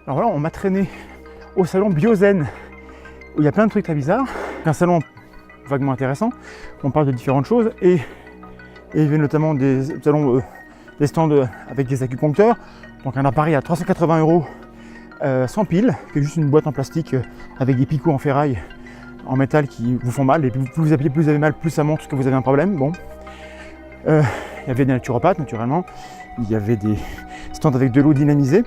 Alors là, on m'a traîné au salon Biozen, où il y a plein de trucs très bizarres. Un salon vaguement intéressant, on parle de différentes choses, et il y avait notamment des salons, des stands avec des acupuncteurs, donc un appareil à 380 € sans pile, qui est juste une boîte en plastique avec des picots en ferraille, en métal qui vous font mal, et plus vous appuyez, plus vous avez mal, plus ça montre que vous avez un problème. Bon. Il y avait des naturopathes naturellement, il y avait des stands avec de l'eau dynamisée,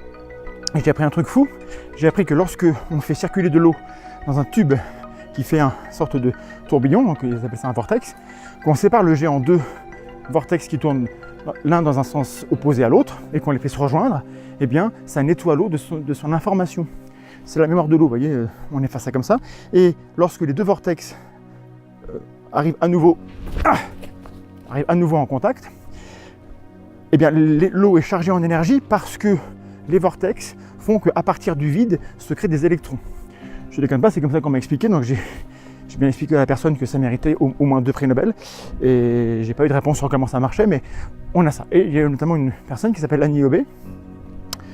et j'ai appris un truc fou. J'ai appris que lorsque on fait circuler de l'eau dans un tube qui fait une sorte de tourbillon, donc ils appellent ça un vortex, qu'on sépare le jet en deux vortex qui tournent l'un dans un sens opposé à l'autre et qu'on les fait se rejoindre, eh bien ça nettoie l'eau de son information. C'est la mémoire de l'eau, vous voyez, on est face à comme ça. Et lorsque les deux vortex arrivent à nouveau en contact, eh bien l'eau est chargée en énergie parce que les vortex font qu'à partir du vide se créent des électrons. Je ne déconne pas, c'est comme ça qu'on m'a expliqué, donc j'ai bien expliqué à la personne que ça méritait au moins 2 prix Nobel, et j'ai pas eu de réponse sur comment ça marchait, mais on a ça. Et il y a notamment une personne qui s'appelle Annie Lobé,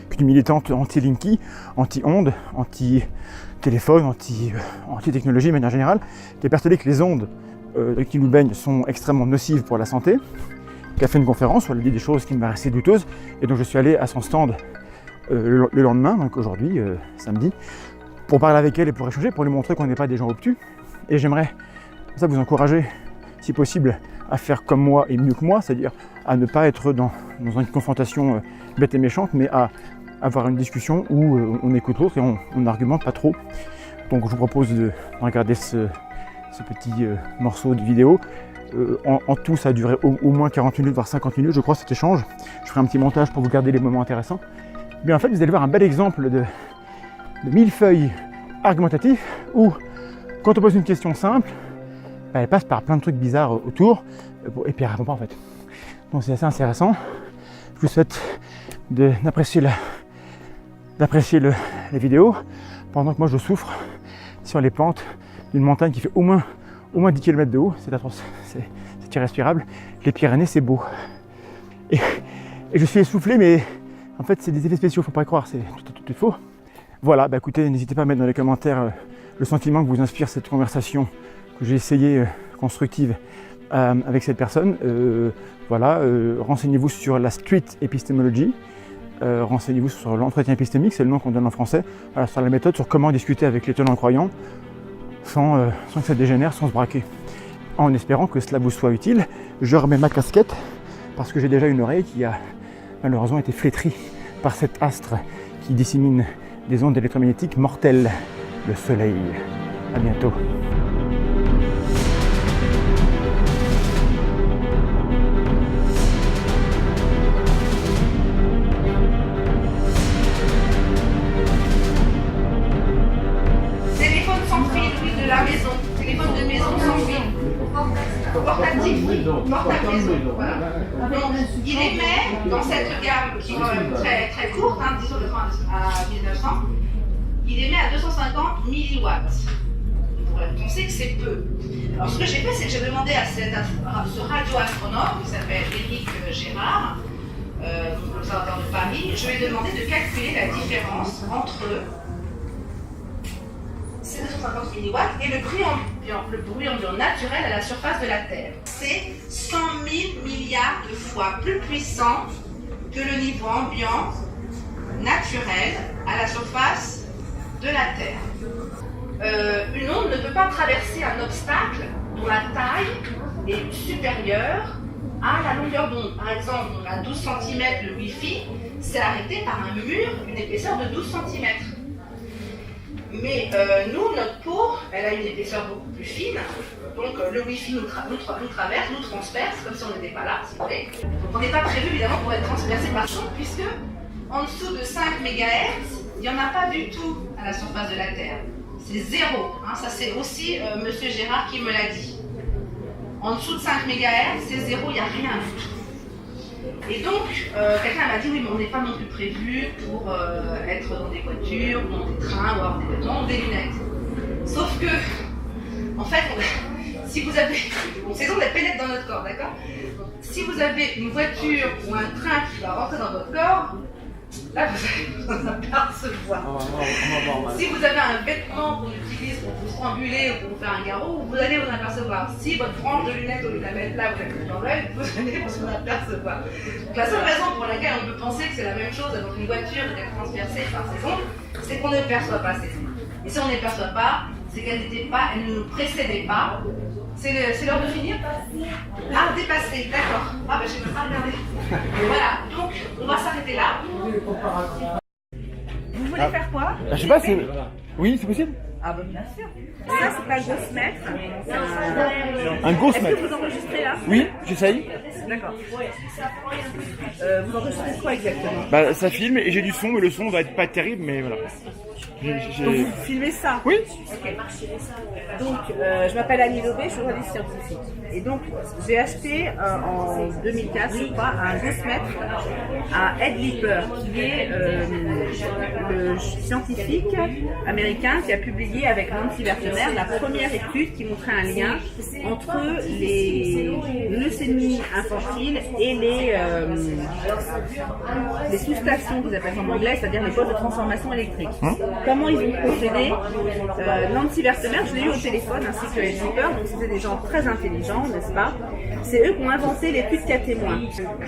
qui est une militante anti-Linky, anti-ondes, anti-téléphone, anti-technologie de manière générale, qui est persuadée que les ondes qui nous baignent sont extrêmement nocives pour la santé, qui a fait une conférence où elle a dit des choses qui me paraissaient douteuses, et donc je suis allé à son stand le lendemain, donc aujourd'hui, samedi, pour parler avec elle et pour échanger, pour lui montrer qu'on n'est pas des gens obtus. Et j'aimerais comme ça vous encourager, si possible, à faire comme moi et mieux que moi, c'est-à-dire à ne pas être dans une confrontation bête et méchante, mais à avoir une discussion où on écoute l'autre et on n'argumente pas trop. Donc je vous propose de regarder ce petit morceau de vidéo. En tout, ça a duré au moins 40 minutes, voire 50 minutes, je crois, cet échange. Je ferai un petit montage pour vous garder les moments intéressants. Mais en fait, vous allez voir un bel exemple de millefeuille argumentatif où, quand on pose une question simple, elle passe par plein de trucs bizarres autour et puis elle répond pas en fait. Donc c'est assez intéressant. Je vous souhaite d'apprécier les vidéos pendant que moi je souffre sur les pentes d'une montagne qui fait au moins 10 km de haut. C'est atroce, c'est irrespirable. Les Pyrénées, c'est beau. Et je suis essoufflé, mais en fait c'est des effets spéciaux, faut pas y croire, c'est tout est faux. Voilà, bah écoutez, n'hésitez pas à mettre dans les commentaires le sentiment que vous inspire cette conversation que j'ai essayé constructive avec cette personne. Voilà, renseignez-vous sur la street epistemology, renseignez-vous sur l'entretien épistémique, c'est le nom qu'on donne en français, voilà, sur la méthode, sur comment discuter avec les tenants croyants sans que ça dégénère, sans se braquer. En espérant que cela vous soit utile, je remets ma casquette parce que j'ai déjà une oreille qui a malheureusement été flétrie par cet astre qui dissémine des ondes électromagnétiques mortelles, le soleil. À bientôt. Téléphone sans fil, oui, de la maison. Téléphone de maison sans fil. Portatif, portable maison. Voilà. Donc, il émet dans cette gamme qui est quand même très, très courte, 10 à 1900, il émet à 250 milliwatts. On sait que c'est peu. Alors ce que j'ai fait, c'est que j'ai demandé à ce radioastronome qui s'appelle Éric Gérard, l'Observatoire de Paris, je lui ai demandé de calculer la différence entre ces 250 milliwatts et le bruit ambiant naturel à la surface de la Terre. C'est 100 000 milliards de fois plus puissant que le niveau ambiant naturel à la surface de la Terre. Une onde ne peut pas traverser un obstacle dont la taille est supérieure à la longueur d'onde. Par exemple, on a 12 cm le Wi-Fi, c'est arrêté par un mur d'une épaisseur de 12 cm. Mais nous, notre peau, elle a une épaisseur beaucoup plus fine, donc le Wi-Fi nous traverse, nous transperce, comme si on n'était pas là, si vous voulez. Donc on n'est pas prévu évidemment pour être transpercé par son, puisque en dessous de 5 MHz, il n'y en a pas du tout à la surface de la Terre. C'est zéro. Hein, ça c'est aussi Monsieur Gérard qui me l'a dit. En dessous de 5 MHz, c'est zéro, il n'y a rien du tout. Et donc, quelqu'un m'a dit, oui, mais on n'est pas non plus prévu pour être dans des voitures, ou dans des trains, ou avoir des vêtements, ou des lunettes. Sauf que, en fait, si vous avez... Bon, ces ondes, elles pénètrent dans notre corps, d'accord ? Si vous avez une voiture ou un train qui va rentrer dans votre corps, Là, vous allez vous en apercevoir. Si vous avez un vêtement qu'on utilise pour vous stranguler ou pour vous faire un garrot, vous allez vous en apercevoir. Si votre frange de lunettes, au lieu de la mettre là, vous la mettez dans l'œil, vous allez vous en apercevoir. Donc, la seule raison pour laquelle on peut penser que c'est la même chose dans une voiture d'être transpercée par ces ondes, c'est qu'on ne perçoit pas ces ondes. Et si on ne les perçoit pas, c'est qu'elles n'étaient pas, elles ne nous précédaient pas. C'est l'heure de finir? Ah, dépassé, d'accord. Ah, ben je ne peux pas regarder. Voilà, donc on va s'arrêter là. Vous voulez faire quoi? Je sais pas, c'est. Oui, c'est possible? Ah, ben bien sûr. Ça, c'est un Ghostmètre. Un Est-ce Ghostmètre? que vous enregistrez là? Oui, j'essaye. D'accord. Vous enregistrez quoi exactement? Bah, ça filme et j'ai du son, mais le son va être pas terrible, mais voilà. Donc vous filmez ça? Oui. Ok. Donc je m'appelle Annie Lobé, je suis journaliste scientifique. Et donc j'ai acheté en 2004, je crois, un Ghostmètre à Ed Lipper, qui est le scientifique américain qui a publié avec Nancy Vertemer la première étude qui montrait un lien entre les leucémies infantiles et les sous-stations qu'ils appellent en anglais, c'est-à-dire les postes de transformation électrique. Comment ils ont procédé? Nancy Vertemer, je l'ai eu au téléphone, ainsi que Ed Lipper, donc c'était des gens très intelligents, n'est-ce pas? C'est eux qui ont inventé l'étude cas témoin.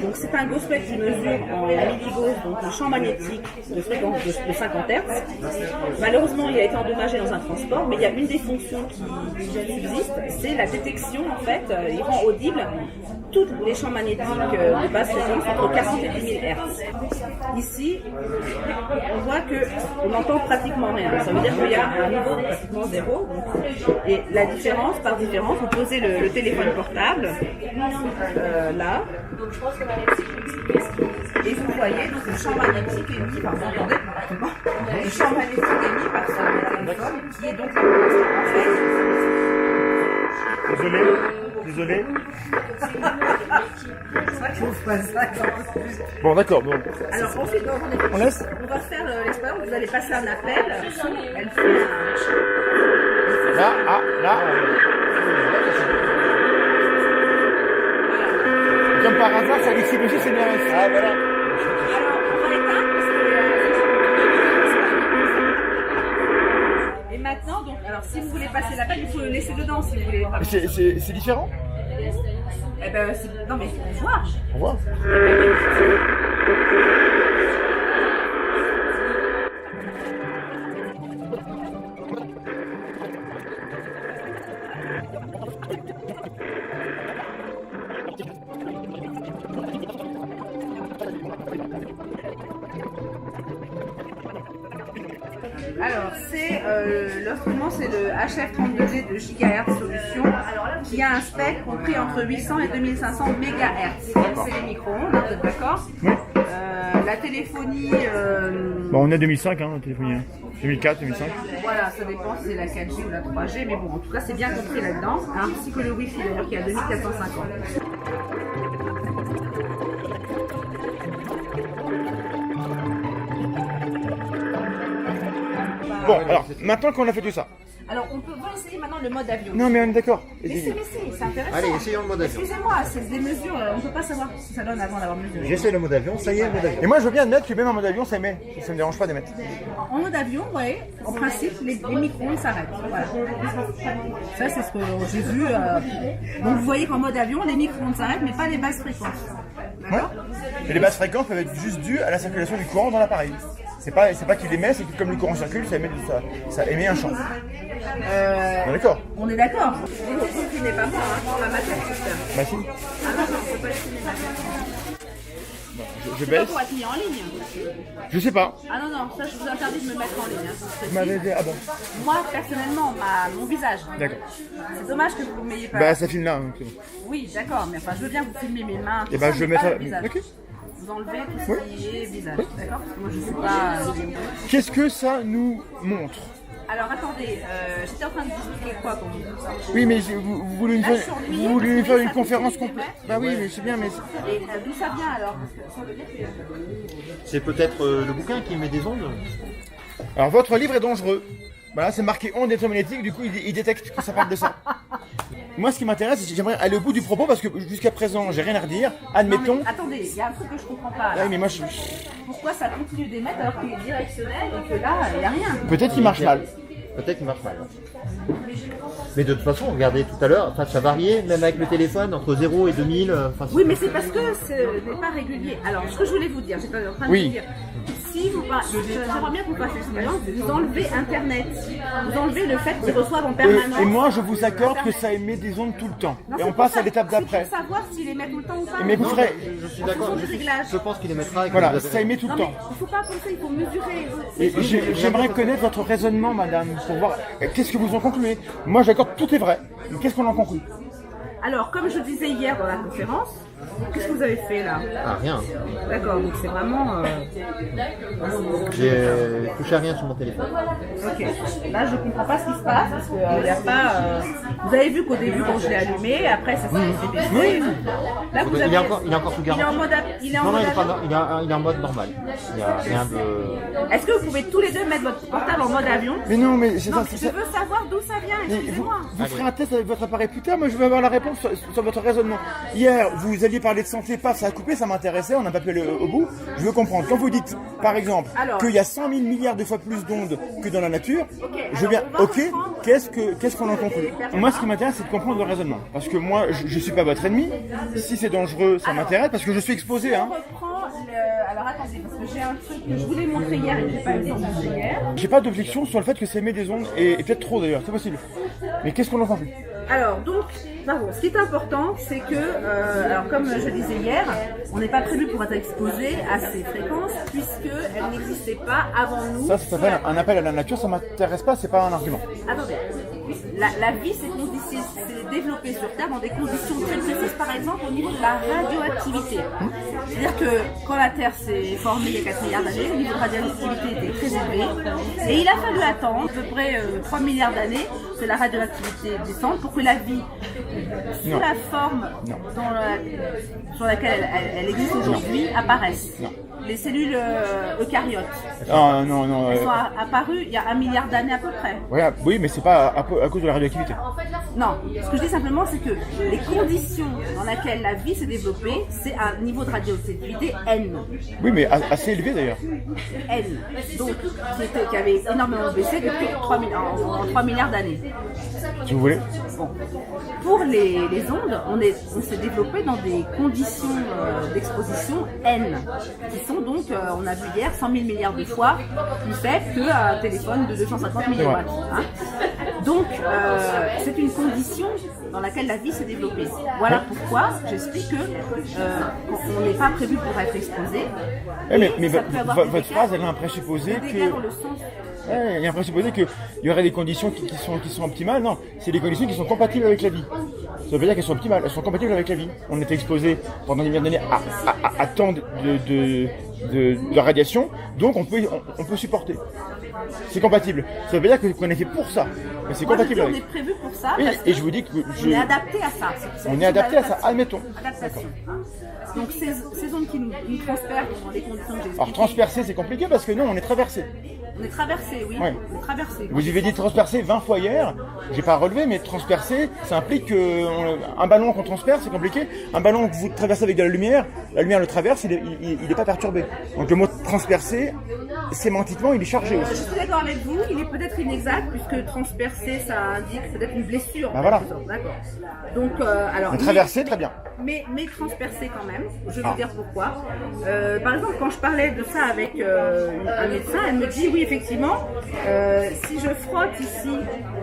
Donc c'est un Ghostmètre qui mesure en milligauss, donc le champ magnétique de fréquence de 50 Hz. Malheureusement, il a été endommagé dans un transport, mais il y a une des fonctions qui subsiste, c'est la détection, en fait, il rend audible tous les champs magnétiques de basse fréquence entre 40 et 10 000 Hz. Ici, on voit qu'on n'entend pratiquement rien. Ça veut dire qu'il y a un niveau de pratiquement zéro. Et la différence, par différence, vous posez le téléphone portable là. Et vous voyez donc le champ magnétique émis par, vous entendez, le champ magnétique émis par ce téléphone qui est donc en fait. Désolé. C'est vrai qu'on fait pas ça. Bon, d'accord. Bon. Alors ensuite, On laisse? on va faire l'expérience. Vous allez passer un appel. Elle fait Là. Comme par hasard, ça décide aussi, c'est bien. Ah, voilà. Alors, on va l'éteindre parce que. Et maintenant, donc, alors si vous voulez passer l'appel, il faut le laisser dedans si vous voulez. C'est différent? Eh ben, non mais faut voir. Au revoir. Alors, l'instrument, c'est le HF32D de GHz Solutions qui a un spectre compris entre 800 et 2500 MHz. C'est les micro-ondes, vous êtes d'accord? Oui. La téléphonie. Bon, on est 2005, hein, la téléphonie. 2004, 2005. Voilà, ça dépend si c'est la 4G ou la 3G, mais bon, en tout cas, c'est bien compris là-dedans, ainsi que le Wi-Fi, d'ailleurs, qui est à 2450. Bon, alors, maintenant qu'on a fait tout ça. Alors, on peut essayer maintenant le mode avion. Non, mais on est d'accord. Mais c'est intéressant. Allez, essayons le mode avion. Excusez-moi, c'est des mesures, on ne peut pas savoir ce que ça donne avant d'avoir mesuré. J'essaie le mode avion, ça y est, le mode avion. Et moi, je veux bien admettre que même en mode avion, ça émet. Ça me dérange pas d'émettre. En mode avion, vous voyez, en principe, les micro-ondes s'arrêtent. Voilà. Ça, c'est ce que j'ai vu. Donc, vous voyez qu'en mode avion, les micro-ondes s'arrêtent, mais pas les basses fréquences. D'accord? Et les basses fréquences peuvent être juste dues à la circulation du courant dans l'appareil. C'est pas qu'il émet, c'est que comme le courant circule, ça émet un champ. On est d'accord? On est d'accord. Vous ne filmez pas moi, ma matière système. Bah si. Ah non, non, je ne peux pas le filmer. Je C'est pas baisse. pour être mis en ligne. Je sais pas. Ah non, non, ça je vous interdis de me mettre en ligne. Vous m'avez dit, ah bon. Moi, personnellement, mon visage. D'accord. C'est dommage que vous ne m'ayez pas. Bah ça filme là. Donc c'est bon. Oui, d'accord, mais enfin, je veux bien que vous filmiez mes mains. Et bah je vais vais mettre. le visage. Ok. Vous enlevez tout ce qui est visage, d'accord? Parce que moi, je ne sais pas. Qu'est-ce que ça nous montre? Alors attendez, j'étais en train de vous expliquer quoi pour vous? Oui, mais vous voulez nous Là, je faire, suis ennuyée, vous voulez nous faire oui, une ça conférence fait complète? des Bah oui, mais c'est bien, mais Et d'où ça vient alors? Parce que ça veut dire que. C'est peut-être le bouquin qui met des ondes. alors votre livre est dangereux. Voilà, c'est marqué ondes électromagnétiques, du coup il détecte que ça parle de ça. Moi, ce qui m'intéresse, c'est que j'aimerais aller au bout du propos parce que jusqu'à présent, j'ai rien à redire. Admettons. Non, mais attendez, il y a un truc que je comprends pas. Là. Ouais, mais moi, Pourquoi ça continue d'émettre alors qu'il est directionnel et que là, il n'y a rien? peut-être qu'il marche mal. Peut-être qu'il marche mal. Mais de toute façon, regardez tout à l'heure, ça variait, même avec le téléphone, entre 0 et 2000. Oui, mais c'est parce que ce n'est pas régulier. Alors, ce que je voulais vous dire, j'étais en train de vous dire, si vous j'aimerais bien que vous fassiez l'expérience, vous enlevez Internet. Vous enlevez le fait qu'ils reçoivent en permanence. Et moi, je vous accorde que ça émet des ondes tout le temps. Non, et on passe à l'étape d'après. C'est pour savoir s'il émet tout le temps ou pas. Mais vous ferez. Je suis d'accord, je pense qu'il émettra. Voilà, ça émet tout le Non, temps. mais il ne faut pas penser, il faut mesurer. Et j'aimerais connaître votre raisonnement, madame, pour voir qu'est-ce que vous en concluez. Moi, j'accorde tout est vrai. Mais qu'est-ce qu'on en conclut? Alors, comme je disais hier dans la conférence, qu'est-ce que vous avez fait là? Ah, rien. D'accord, donc c'est vraiment... J'ai touché à rien sur mon téléphone. Ok, là je comprends pas ce qui se passe parce qu'il n'y a pas... Vous avez vu qu'au début quand je l'ai allumé, après ça s'est baissé. Oui. Là, vous Il avez... est encore sous garantie. Il est en Non, mode... il est en mode normal. Il n'y a rien de... Est-ce que vous pouvez tous les deux mettre votre portable en mode avion? Mais non, mais c'est Non, ça. je veux savoir d'où ça vient, excusez-moi. Vous ferez un test avec votre appareil plus tard, moi je veux avoir la réponse sur votre raisonnement. Hier, vous alliez parler de santé, paf, ça a coupé, ça m'intéressait, on n'a pas pu aller au bout. Je veux comprendre. Quand vous dites, par exemple, qu'il y a 100 000 milliards de fois plus d'ondes que dans la nature, je veux bien, ok, qu'est-ce qu'on en conclut? Moi, ce qui m'intéresse, c'est de comprendre le raisonnement. Parce que moi, je suis pas votre ennemi. Si c'est dangereux, ça m'intéresse, parce que je suis exposé. Hein. Alors attendez, parce que j'ai un truc que je voulais montrer hier et que j'ai pas eu le temps de montrer hier. J'ai pas d'objection sur le fait que ça émet des ondes, et peut-être trop d'ailleurs, c'est possible. Mais qu'est-ce qu'on en conclut? Alors donc, ce qui est important, c'est que, alors comme je disais hier, on n'est pas prévu pour être exposé à ces fréquences puisqu'elles n'existaient pas avant nous. Ça s'appelle un appel à la nature, ça m'intéresse pas, c'est pas un argument. Attendez, la vie s'est développée sur Terre dans des conditions très précises, par exemple au niveau de la radioactivité. C'est-à-dire que quand la Terre s'est formée il y a 4 milliards d'années, le niveau de radioactivité était très élevé et il a fallu attendre à peu près 3 milliards d'années que la radioactivité descende pour que la vie, sous la forme sur laquelle elle existe aujourd'hui, apparaisse. Les cellules eucaryotes. Non. Elles sont apparues il y a 1 milliard d'années à peu près. Ouais, oui, mais c'est pas à cause de la radioactivité. Non, ce que je dis simplement, c'est que les conditions dans lesquelles la vie s'est développée, c'est un niveau de radioactivité N. Oui, mais assez élevé d'ailleurs. N. Donc, qui avait énormément baissé depuis 3 milliards d'années. Si vous voulez. Bon. Pour les ondes, on s'est développé dans des conditions d'exposition N, qui sont donc, on a vu hier, 100 000 milliards de fois plus faibles qu'un téléphone de 250 milliwatts. Hein. Donc, c'est une condition dans laquelle la vie s'est développée. Voilà pourquoi j'explique qu'on n'est pas prévu pour être exposé. Mais votre phrase, elle a un présupposé il y a un présupposé qu'il y aurait des conditions qui sont optimales. Non, c'est des conditions qui sont compatibles avec la vie. Ça veut dire qu'elles sont optimales, elles sont compatibles avec la vie. On est exposé pendant des milliards d'années à tant de radiation, donc on peut supporter. C'est compatible. Ça veut dire qu'on est fait pour ça. Mais c'est compatible avec. On est prévu pour ça. Et je vous dis que on est adapté à ça. On est adapté à ça, admettons. Adaptation. Donc ces ondes qui nous transpercent dans les conditions que j'ai expliquées. Alors transpercer, c'est compliqué parce que non, on est traversé. On est traversé, oui. Ouais. On est traversé. Vous avez dit transpercer 20 fois hier. J'ai pas relevé, mais transpercer, ça implique qu'un ballon qu'on transperce, c'est compliqué. Un ballon que vous traversez avec de la lumière le traverse, il est pas perturbé. Donc le mot transpercer, sémantiquement, il est chargé aussi. Je suis d'accord avec vous, il est peut-être inexact puisque transpercer, ça indique peut-être une blessure. Ben voilà. D'accord. Donc, alors. Traverser, très bien. Mais transpercer quand même. Je vais vous dire pourquoi. Par exemple, quand je parlais de ça avec un médecin, elle me dit oui, effectivement, si je frotte ici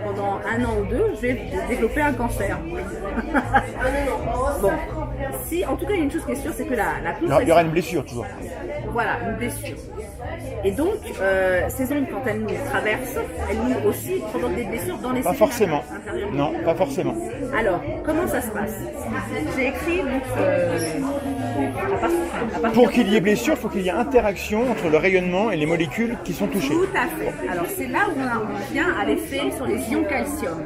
pendant 1 an ou 2, je vais développer un cancer. Bon. En tout cas, il y a une chose qui est sûre, c'est que la compression... Il y aura une blessure toujours. Voilà, une blessure. Et donc, ces ondes, quand elles nous traversent, elles nous aussi provoquent des blessures dans les cellules. Pas forcément. Non, pas forcément. Alors, comment ça se passe? J'ai écrit donc, pour qu'il y ait blessure, il faut qu'il y ait interaction entre le rayonnement et les molécules qui sont touchées. Tout à fait. Alors, c'est là où on vient à l'effet sur les ions calcium.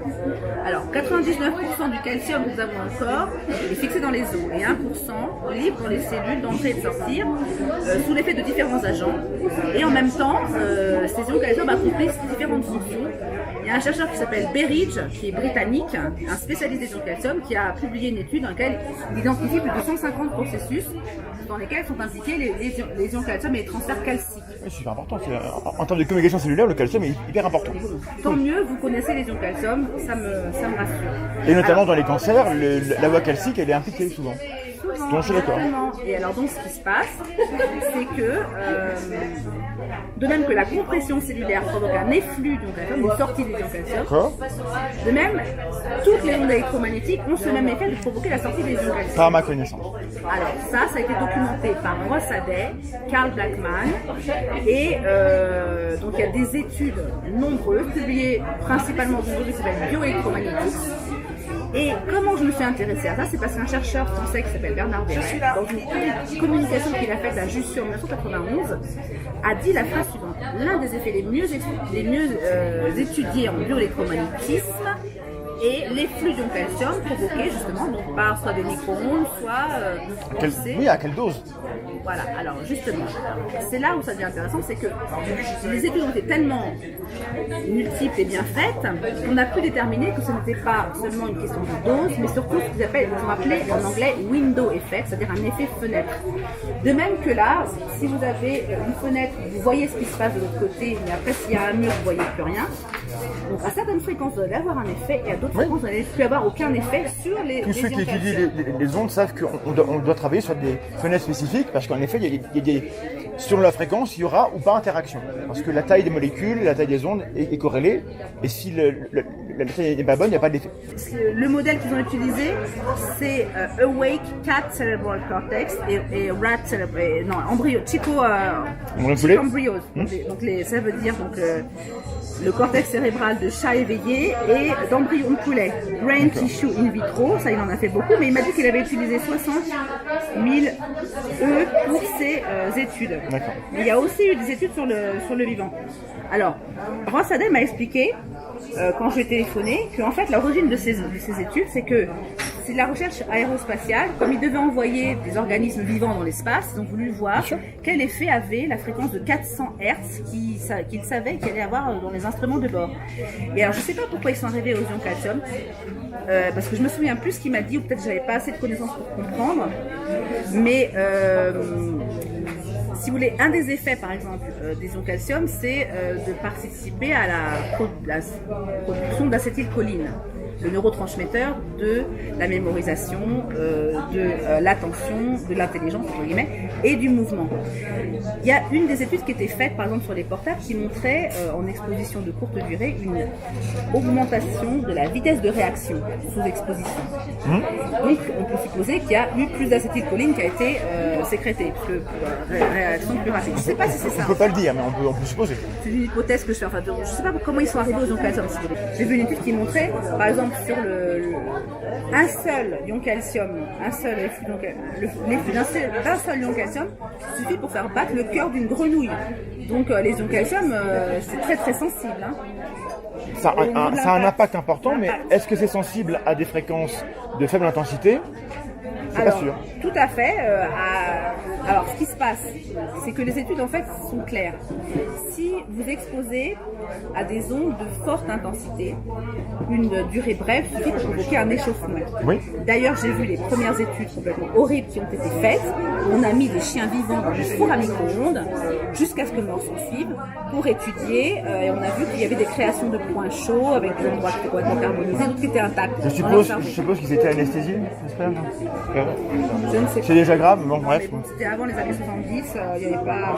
Alors, 99% du calcium que nous avons dans le corps est fixé dans les os et 1% libre dans les cellules d'entrer et de sortir sous l'effet de différents agents. Et en même temps, ces ions calcium accomplissent différentes fonctions. Il y a un chercheur qui s'appelle Berridge, qui est britannique, un spécialiste des ions calcium, qui a publié une étude dans laquelle il identifie plus de 150 processus dans lesquels sont impliqués les ions calcium et les transferts calciques. C'est super important. En termes de communication cellulaire, le calcium est hyper important. Tant mieux, vous connaissez les ions calcium, ça me rassure. Et notamment dans les cancers, la voie calcique, elle est impliquée souvent. Donc je suis d'accord. Et alors donc ce qui se passe, c'est que de même que la compression cellulaire provoque un efflux d'ions calcium, une sortie des ions calcium, de même, toutes les ondes électromagnétiques ont ce même effet de provoquer la sortie des ions calcium. Pas à ma connaissance. Alors ça a été documenté par Ross Aday, Carl Blackman, et donc il y a des études nombreuses, publiées principalement dans une revue qui s'appelle Bioélectromagnétisme. Et comment je me suis intéressée à ça, c'est parce qu'un chercheur français qui s'appelle Bernard Verret, dans une communication qu'il a faite à Jussieu en 1991, a dit la phrase suivante: l'un des effets les mieux étudiés en bioélectromagnétisme et les flux d'ions calcium provoqués justement donc, par soit des micro-ondes, soit oui, à quelle dose? Voilà, alors justement, c'est là où ça devient intéressant, c'est que les études ont été tellement multiples et bien faites qu'on a pu déterminer que ce n'était pas seulement une question de dose, mais surtout ce qu'ils ont appelé en anglais window effect, c'est-à-dire un effet fenêtre. De même que là, si vous avez une fenêtre, vous voyez ce qui se passe de l'autre côté, mais après s'il y a un mur, vous ne voyez plus rien. Donc à certaines fréquences, vous allez avoir un effet, et à d'autres fréquences, vous n'allez plus avoir aucun effet sur les Tous ceux qui ions étudient calcium. les ondes savent qu'on doit travailler sur des fenêtres spécifiques parce qu'en effet, selon la fréquence, il y aura ou pas interaction. Parce que la taille des molécules, la taille des ondes est corrélée, et si la taille n'est pas bonne, il n'y a pas d'effet. Le modèle qu'ils ont utilisé, c'est Awake Cat Cerebral Cortex et Rat Cerebral, non, embryo, Embryos. Donc ça veut dire donc, le cortex cérébral de chat éveillé et d'embryon de poulet. Brain tissue in vitro, ça il en a fait beaucoup, mais il m'a dit qu'il avait utilisé 60 000 œufs pour ses études. D'accord. Mais il y a aussi eu des études sur le vivant. Alors, Ross Aday m'a expliqué, quand je lui ai téléphoné, qu'en fait l'origine de ces études, c'est que c'est de la recherche aérospatiale. Comme ils devaient envoyer des organismes vivants dans l'espace, ils ont voulu voir quel effet avait la fréquence de 400 Hz qu'ils savaient qu'il allait avoir dans les instruments de bord. Et alors je ne sais pas pourquoi ils sont arrivés aux ions calcium, parce que je me souviens plus ce qu'il m'a dit, ou peut-être que j'avais pas assez de connaissances pour comprendre, mais si vous voulez, un des effets, par exemple, des ions calcium, c'est de participer à la production d'acétylcholine, le neurotransmetteur de la mémorisation, de l'attention, de l'intelligence, entre guillemets, et du mouvement. Il y a une des études qui était faite, par exemple, sur les portables, qui montrait, en exposition de courte durée, une augmentation de la vitesse de réaction sous exposition. Donc, on peut supposer qu'il y a eu plus d'acétylcholine qui a été sécrétée, parce que réaction plus rapide. Je ne sais pas si c'est ça. On ne peut pas le dire, mais on peut supposer. C'est une hypothèse que je fais. Enfin, je ne sais pas comment ils sont arrivés aux ions calcium. J'ai vu une étude qui montrait, par exemple, sur un seul ion calcium, l'effet d'un seul ion calcium suffit pour faire battre le cœur d'une grenouille. Donc les ions calcium, c'est très très sensible. Hein. Ça a un impact important, mais est-ce que c'est sensible à des fréquences de faible intensité? C'est pas sûr. Tout à fait. Alors, ce qui se passe, c'est que les études, en fait, sont claires. Si vous exposez à des ondes de forte intensité, une durée brève suffit pour provoquer un échauffement. Oui. D'ailleurs, j'ai vu les premières études complètement horribles qui ont été faites. On a mis des chiens vivants dans des fours à micro-ondes jusqu'à ce que mort s'en suive pour étudier. Et on a vu qu'il y avait des créations de points chauds avec des endroits qui étaient complètement carbonisés, d'autres qui étaient intacts. Je suppose qu'ils étaient anesthésiés, j'espère. Je ne sais pas. C'est déjà grave, mais bon, bref. C'était avant les années 70, il n'y avait pas.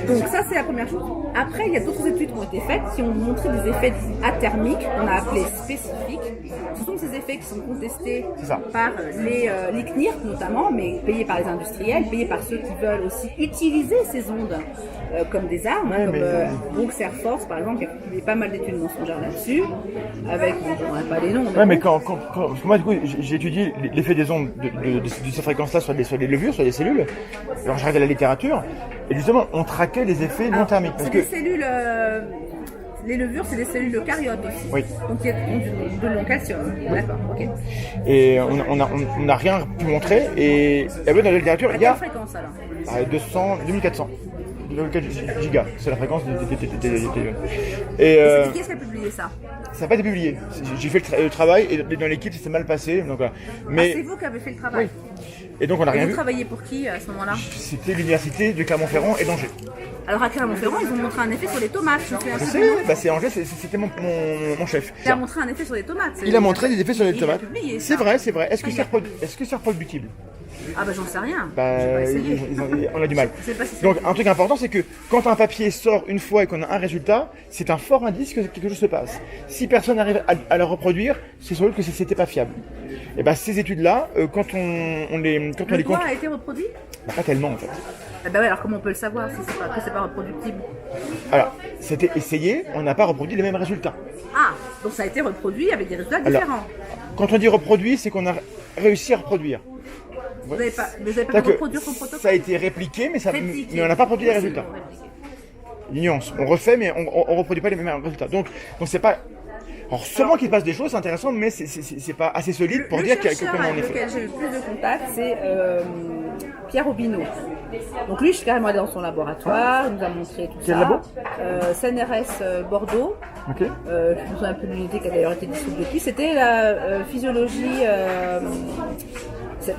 Donc, ça, c'est la première chose. Après, il y a d'autres études qui ont été faites qui ont montré des effets athermiques, qu'on a appelés spécifiques. Ce sont ces effets qui sont contestés par les CNIRP notamment, mais payés par les industriels, payés par ceux qui veulent aussi utiliser ces ondes comme des armes, Brooks Air Force par exemple, il y a pas mal d'études mensongères là-dessus, avec, on n'a pas les noms. Ouais, mais parce que moi, du coup, j'ai étudié l'effet des ondes de ces fréquences-là sur des levures, sur des cellules. Alors, j'ai regardé la littérature, et justement, on traquait les effets non thermiques. C'est des cellules. Les levures, c'est des cellules eucaryotes aussi. Oui. Donc il y a de long calcium. D'accord, ok. Et on n'a rien pu montrer. Et dans la littérature, il y a. Quelle fréquence alors 2400. 2,4 gigas, c'est la fréquence des téléphones. Et c'est qui est-ce qui a publié ça? Ça n'a pas été publié. J'ai fait le travail et dans l'équipe, ça s'est mal passé. Donc, voilà. Mais, c'est vous qui avez fait le travail. Oui. Et donc on n'a rien Vous vu. travaillez pour qui à ce moment-là? C'était l'université de Clermont-Ferrand et d'Angers. Alors à Clermont-Ferrand, ils ont montré un effet sur les tomates. Je me souviens Je plus sais, du nom. bah c'est Angers, c'était mon chef. Il a montré un effet sur les tomates. Il a montré des effets sur les Il a tomates. publié ça. C'est vrai, c'est vrai. Est-ce que Il c'est a- reproductible? Ah bah j'en sais rien. Bah, J'ai pas essayé. on a du mal. Je sais pas si c'est- Donc un truc important, c'est que quand un papier sort une fois et qu'on a un résultat, c'est un fort indice que quelque chose se passe. Si personne n'arrive à le reproduire, c'est sûr que c'était pas fiable. Et bah ces études-là, quand on les Le compte, doigt a été reproduit? bah, pas tellement en fait. Ah bah ouais, alors comment on peut le savoir si c'est pas, que c'est pas reproductible? Alors, c'était essayé, on n'a pas reproduit les mêmes résultats. Ah, donc ça a été reproduit avec des résultats Alors, différents. Quand on dit reproduit, c'est qu'on a réussi à reproduire. Vous n'avez pas pu C'est-à-dire que reproduire son protocole? ça a été répliqué, mais Répliqué. mais on n'a pas produit les résultats. Répliqué. Une nuance. On refait, mais on reproduit pas les mêmes résultats. Donc c'est pas. Alors seulement qu'il se passe des choses, c'est intéressant, mais c'est pas assez solide pour Le dire chercheur comment on est avec fait. lequel j'ai eu le plus de contact, c'est Pierre Aubineau. Donc lui, je suis carrément allée dans son laboratoire, il nous a montré tout Quel ça. labo CNRS Bordeaux. Ok. Je me souviens un peu de l'unité qui a d'ailleurs été dissoute depuis. C'était la physiologie,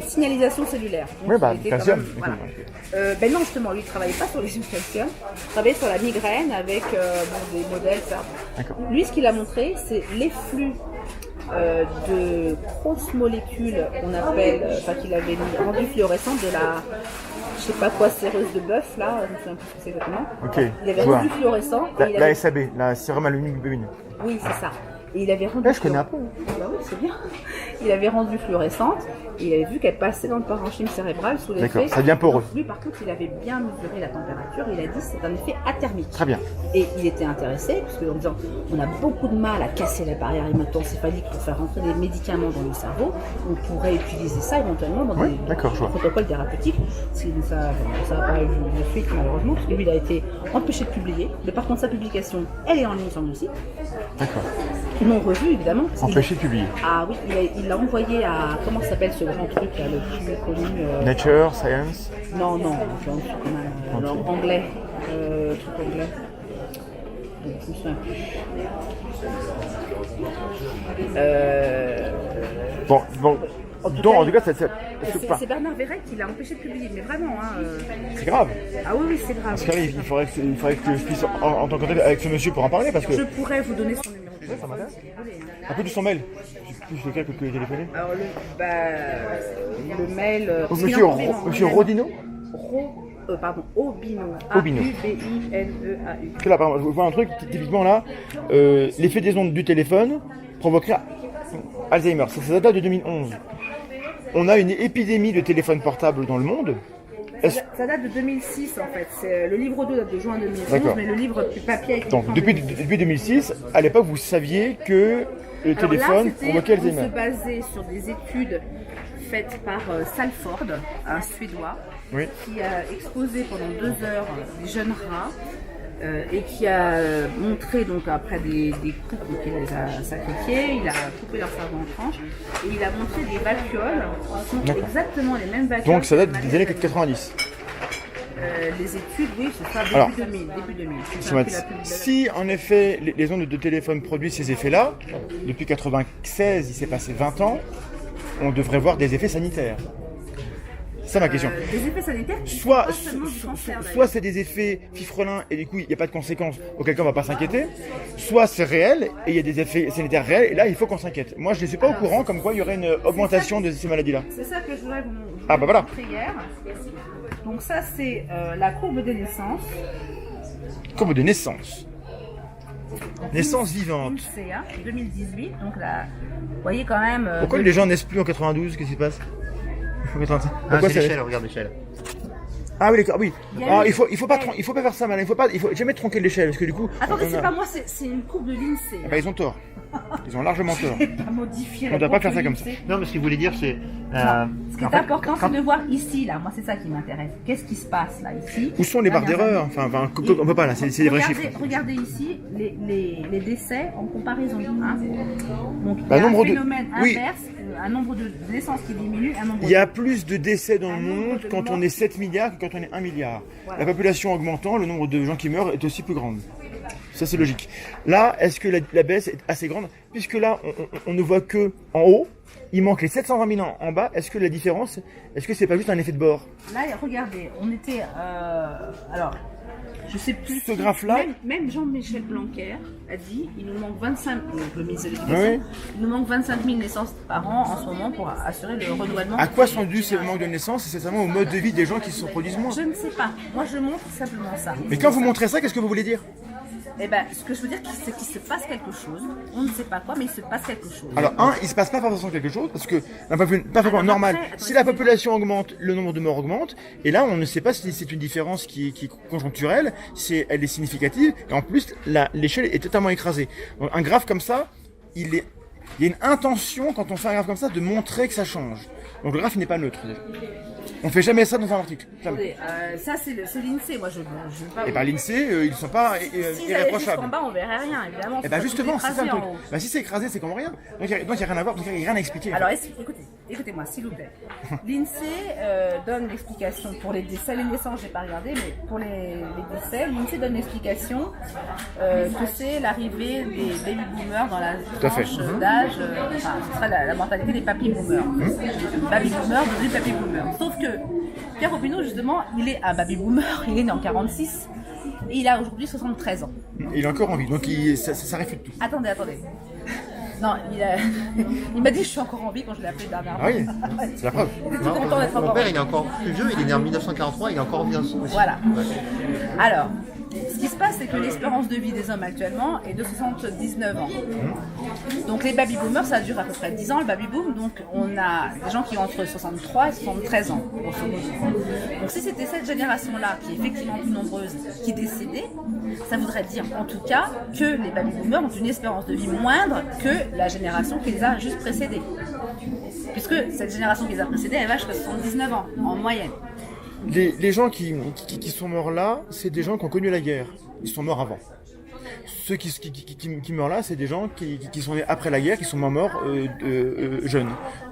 signalisation cellulaire. Donc, Oui, bah, il était quand calcium. même- voilà. Ben non, justement, lui, il ne travaillait pas sur les ions calcium, il travaillait sur la migraine avec bon, des modèles, ça. D'accord. Lui, ce qu'il a montré, c'est l'efflux de grosses molécules qu'on appelle, enfin qu'il avait mis rendu fluorescentes de la, je sais pas quoi, séreuse de bœuf, là, je me souviens plus ce que c'est exactement. Ok. Il avait je vois. rendu fluorescent. et il La avait- SAB, la sérum aluminium. Oui, c'est ça. Et il avait rendu. Je connais un peu. Bah oui, c'est bien. Il avait rendu fluorescente et il avait vu qu'elle passait dans le parenchyme cérébral sous l'effet. D'accord, ça devient poreux. Lui, par contre, il avait bien mesuré la température. Il a dit que c'est un effet athermique. Très bien. Et il était intéressé, parce qu'en disant on a beaucoup de mal à casser la barrière hémato-encéphalique pour faire rentrer des médicaments dans le cerveau, on pourrait utiliser ça éventuellement dans Oui, des d'accord, je vois. protocoles thérapeutiques. Ça n'a pas eu de suite malheureusement, parce que lui il a été empêché de publier. Mais par contre sa publication, elle est en ligne sur le site. D'accord. Ils l'ont revu évidemment. parce qu'il- Empêché de publier. Ah oui, il l'a envoyé à, comment ça s'appelle ce grand truc là, le plus connu Nature, Science. Non, non, c'est un truc quand même, anglais. Truc anglais. Bon, je me souviens plus. Bon. Donc, en tout cas, C'est Bernard Verret qui l'a empêché de publier, mais vraiment, hein. c'est grave. Ah oui, oui, c'est grave. Parce qu'il faudrait que je puisse entrer en contact avec ce monsieur pour en parler, parce que. Je pourrais vous donner son numéro de téléphone. ça m'intéresse. si vous voulez, hein. Un peu de son mail. Je sais plus lequel que téléphoner. Alors, le mail. parce qu'il Monsieur, en fait, non, monsieur il a- Rodino. Pardon, Obino. Obino. A-U-B-I-N-E-A-U. Parce que là, par exemple, je vois un truc, typiquement là, l'effet des ondes du téléphone provoquerait Alzheimer. Ça date de 2011. On a une épidémie de téléphones portables dans le monde. Ça date de 2006 en fait. Le livre 2 date de juin 2011, D'accord. mais le livre papier a été Donc, écrit en depuis 2006, à l'époque, vous saviez que le Alors téléphone là, provoquait on se Alzheimer. basait sur des études faites par Salford, un Suédois, Oui. qui a exposé pendant 2 heures des jeunes rats et qui a montré donc après des coupes, donc il les a sacrifiés, il a coupé leur cerveau en tranches et il a montré des vacuoles qui sont D'accord. exactement les mêmes vacuoles. Donc, ça date que des années les 90. Les études, oui, c'est ça, Alors, début 2000. Si en effet les ondes de téléphone produisent ces effets-là, depuis 96, il s'est passé 20 ans, on devrait voir des effets sanitaires. C'est ça ma question. Des effets sanitaires qui Soit, sont pas seulement du cancer, soit c'est des effets fifrelins et du coup il n'y a pas de conséquences, auquel cas on ne va pas s'inquiéter, soit c'est réel et il y a des effets sanitaires réels et là il faut qu'on s'inquiète. Moi je ne suis pas au courant comme quoi il y aurait une augmentation de ces maladies-là. C'est ça que je voudrais vous Ah, bah voilà. montrer hier. Donc ça c'est la courbe des naissances. Courbe de naissance. Naissance vivante. INSEA 2018. Donc là, vous voyez quand même. Pourquoi les gens naissent plus en 92? Qu'est-ce qui se passe? Ah, Pourquoi c'est ça- l'échelle, regarde l'échelle. Ah oui, d'accord, oui. Il y a Ah, eu- il faut pas faire ça, malin. Il faut jamais tronquer l'échelle, parce que du coup. Attendez, on c'est a- pas moi, c'est une courbe de l'INSEE. Ah bah, ils ont tort. Ils ont largement tort. Pas modifier On ne doit pas faire ça comme ça. Non, mais ce qu'il voulait dire, c'est. Ce qui est important, c'est de voir ici, là. Moi, c'est ça qui m'intéresse. Qu'est-ce qui se passe, là, ici? Où sont les barres d'erreur? Enfin, on peut pas là, c'est des vrais chiffres. Regardez ici les décès en comparaison. Hein. Donc, il y Bah, a un nombre de- phénomène oui. inverse, un nombre de naissances qui diminue, un nombre Il y a plus de décès dans le Un nombre monde de quand on morts. est 7 milliards que quand on est 1 milliard. Voilà. La population augmentant, le nombre de gens qui meurent est aussi plus grande. Ça, c'est logique. Là, est-ce que la baisse est assez grande? Puisque là, on ne voit que en haut, il manque les 720 000 en bas. Est-ce que la différence, est-ce que c'est pas juste un effet de bord? Là, regardez, on était. Alors, je sais plus. Ce graphe-là- Même Jean-Michel Blanquer a dit il nous manque 25 000, le ministre de l'Éducation, Oui. il nous manque 25 000 naissances par an en ce moment pour assurer le renouvellement. À quoi sont dus ces manques de naissance? C'est seulement au mode de vie des gens qui se reproduisent moins. Je ne sais pas. Moi, je montre simplement ça. Mais quand vous montrez ça, qu'est-ce que vous voulez dire? Eh ben, ce que je veux dire, c'est qu'il se passe quelque chose. On ne sait pas quoi, mais il se passe quelque chose. Alors, il se passe pas forcément quelque chose, parce que d'un point de vue parfaitement Alors normal, après, attendez, si la population augmente, le nombre de morts augmente, et là, on ne sait pas si c'est une différence qui est conjoncturelle, elle est significative, et en plus, l'échelle est totalement écrasée. Donc, un graphe comme ça, il y a une intention, quand on fait un graphe comme ça, de montrer que ça change. Donc, le graphe n'est pas neutre, déjà. On fait jamais ça dans un article. Jamais. Attendez, ça, c'est l'INSEE. Moi, je veux pas. Et ben l'INSEE, ils sont pas S'ils allaient irréprochables. jusqu'en bas, on verrait rien, évidemment. Et ben justement, c'est ça le truc. En haut. Bah, si c'est écrasé, c'est comme rien. Donc, il n'y a rien à voir, donc il n'y a rien à expliquer. Alors, écoutez-moi, s'il vous plaît. L'INSEE donne l'explication pour les décès, les naissances, j'ai pas regardé, mais pour les décès, l'INSEE donne l'explication que c'est l'arrivée des baby boomers dans la à fait. tranche d'âge, enfin, ce sera la mentalité des papy boomers. Baby boomers devenus papy boomers. Sauf que Pierre Popinot, justement, il est un baby boomer, il est né en 46 et il a aujourd'hui 73 ans. Il est encore en vie, donc ça réfute tout. Attendez. Non, il m'a dit je suis encore en vie quand je l'ai appelé dernièrement. Ah oui, c'est la preuve. Il était tout content d'être Mon encore en père, vie. il est encore plus vieux, il est né en 1943, il est encore en vie aussi. Voilà. Alors, ce qui se passe, c'est que l'espérance de vie des hommes actuellement est de 79 ans. Donc les baby boomers, ça dure à peu près 10 ans, le baby boom. Donc on a des gens qui ont entre 63 et 73 ans, grosso modo. Donc si c'était cette génération-là, qui est effectivement plus nombreuse, qui décédait, ça voudrait dire en tout cas que les baby boomers ont une espérance de vie moindre que la génération qui les a juste précédés. Puisque cette génération qui les a précédés, elle va jusqu'à 79 ans, en moyenne. Les gens qui sont morts là, c'est des gens qui ont connu la guerre. Ils sont morts avant. Ceux qui meurent là, c'est des gens qui sont nés après la guerre, qui sont morts jeunes.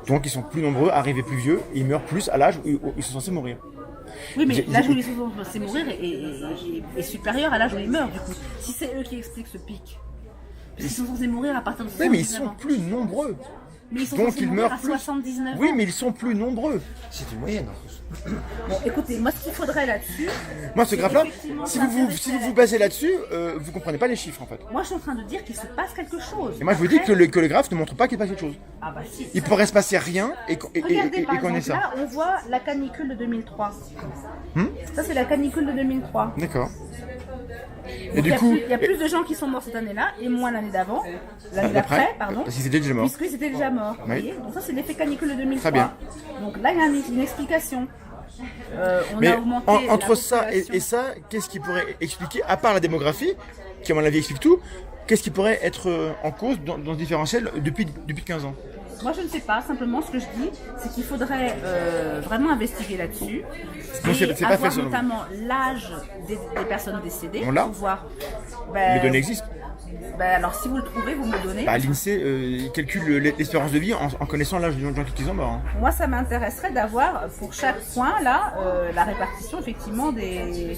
Donc ils sont plus nombreux, arrivés plus vieux, et ils meurent plus à l'âge où ils sont censés mourir. Oui, mais l'âge où ils sont censés mourir est supérieur à l'âge où ils meurent, du coup. Si c'est eux qui expliquent ce pic. Parce qu'ils sont censés mourir à partir de 79 Oui, mais ils ans. sont plus nombreux. Mais ils sont Donc censés ils mourir meurent à plus. 79 ans. Oui, mais ils sont plus nombreux. C'est une moyenne en plus. Bon, écoutez, moi, ce qu'il faudrait là-dessus... Moi, ce graphe-là, effectivement si vous vous basez là-dessus, vous comprenez pas les chiffres en fait. Moi, je suis en train de dire qu'il se passe quelque chose. Et moi, je vous dis Après- que le graphe ne montre pas qu'il passe quelque chose. Ah bah si. Il pourrait se passer rien et Regardez, par qu'on ait exemple, ça. là, on voit la canicule de 2003. Ça, c'est la canicule de 2003. D'accord. Et Donc, du coup, il y a plus de gens qui sont morts cette année-là et moins l'année d'avant, l'année d'après, pardon, parce qu'ils étaient déjà morts. puisqu'ils étaient déjà morts. Vous Oui. voyez, donc ça, c'est l'effet canicule de 2003. Très bien. Donc là, il y a une explication. On Mais a augmenté entre la ça population. et ça, qu'est-ce qui pourrait expliquer, à part la démographie, qui à mon avis explique tout, qu'est-ce qui pourrait être en cause dans ce différentiel depuis 15 ans? Moi, je ne sais pas. Simplement, ce que je dis, c'est qu'il faudrait vraiment investiguer là-dessus. Non, c'est Et pas fait avoir selon vous. notamment l'âge des personnes décédées. On l'a. Pour voir. Les données existent. Alors, si vous le trouvez, vous me le donnez. Bah, l'INSEE calcule l'espérance de vie en connaissant l'âge des gens qui sont morts. Hein. Moi, ça m'intéresserait d'avoir pour chaque point là la répartition effectivement des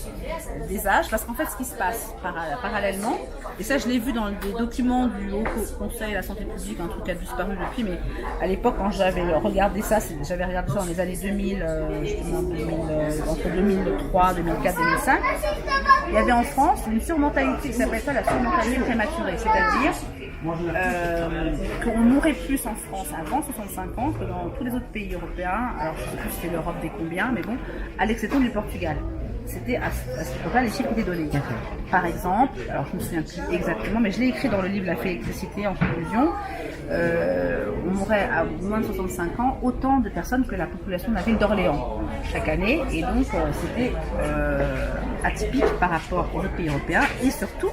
âges, parce qu'en fait, ce qui se passe parallèlement, et ça, je l'ai vu dans des documents du Haut Conseil de la santé publique, un truc qui a disparu depuis, mais à l'époque, quand j'avais regardé ça, j'avais regardé ça dans les années 2000, justement, entre 2003, 2004, 2005. Il y avait en France une surmortalité, ça s'appelle ça la surmortalité prématurée, c'est-à-dire qu'on mourrait plus en France avant 65 ans que dans tous les autres pays européens. Alors je ne sais plus si c'était l'Europe des combien, mais bon, à l'exception du Portugal. C'était à cette époque-là les chiffres étaient donnés. par exemple, alors je ne me souviens plus exactement, mais je l'ai écrit dans le livre La fée électricité en conclusion, on mourrait à moins de 65 ans autant de personnes que la population de la ville d'Orléans chaque année, et donc c'était atypique par rapport aux autres pays européens, et surtout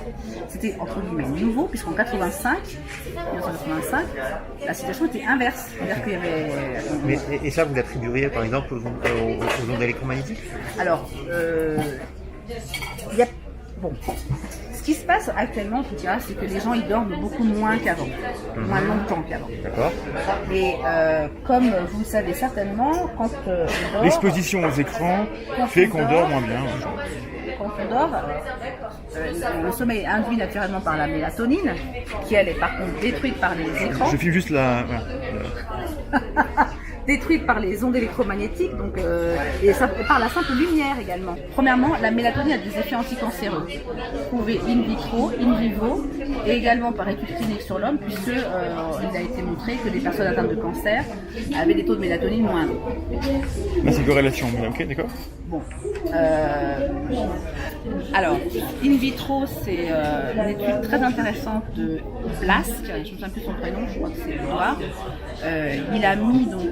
c'était entre guillemets nouveau, puisqu'en 1985, la situation était inverse, c'est-à-dire qu'il y avait... Et ça, vous l'attribueriez par exemple aux ondes électromagnétiques? Alors, il y a... Bon, ce qui se passe actuellement, en tout cas, c'est que les gens ils dorment beaucoup moins qu'avant, moins longtemps qu'avant. D'accord. Et comme vous le savez certainement, quand on dort... L'exposition aux écrans fait qu'on dort moins bien. Quand on dort, le sommeil est induit naturellement par la mélatonine, qui elle est par contre détruite par les écrans. Je filme juste la... Détruite par les ondes électromagnétiques, donc, et par la simple lumière également. Premièrement, la mélatonine a des effets anticancéreux, prouvés in vitro, in vivo, et également par études cliniques sur l'homme, puisque il a été montré que les personnes atteintes de cancer avaient des taux de mélatonine moindres. Là, c'est corrélation, ok, d'accord. Bon. Alors, in vitro, c'est une étude très intéressante de Blask, je ne me souviens plus son prénom, je crois que c'est Edouard. Il a mis donc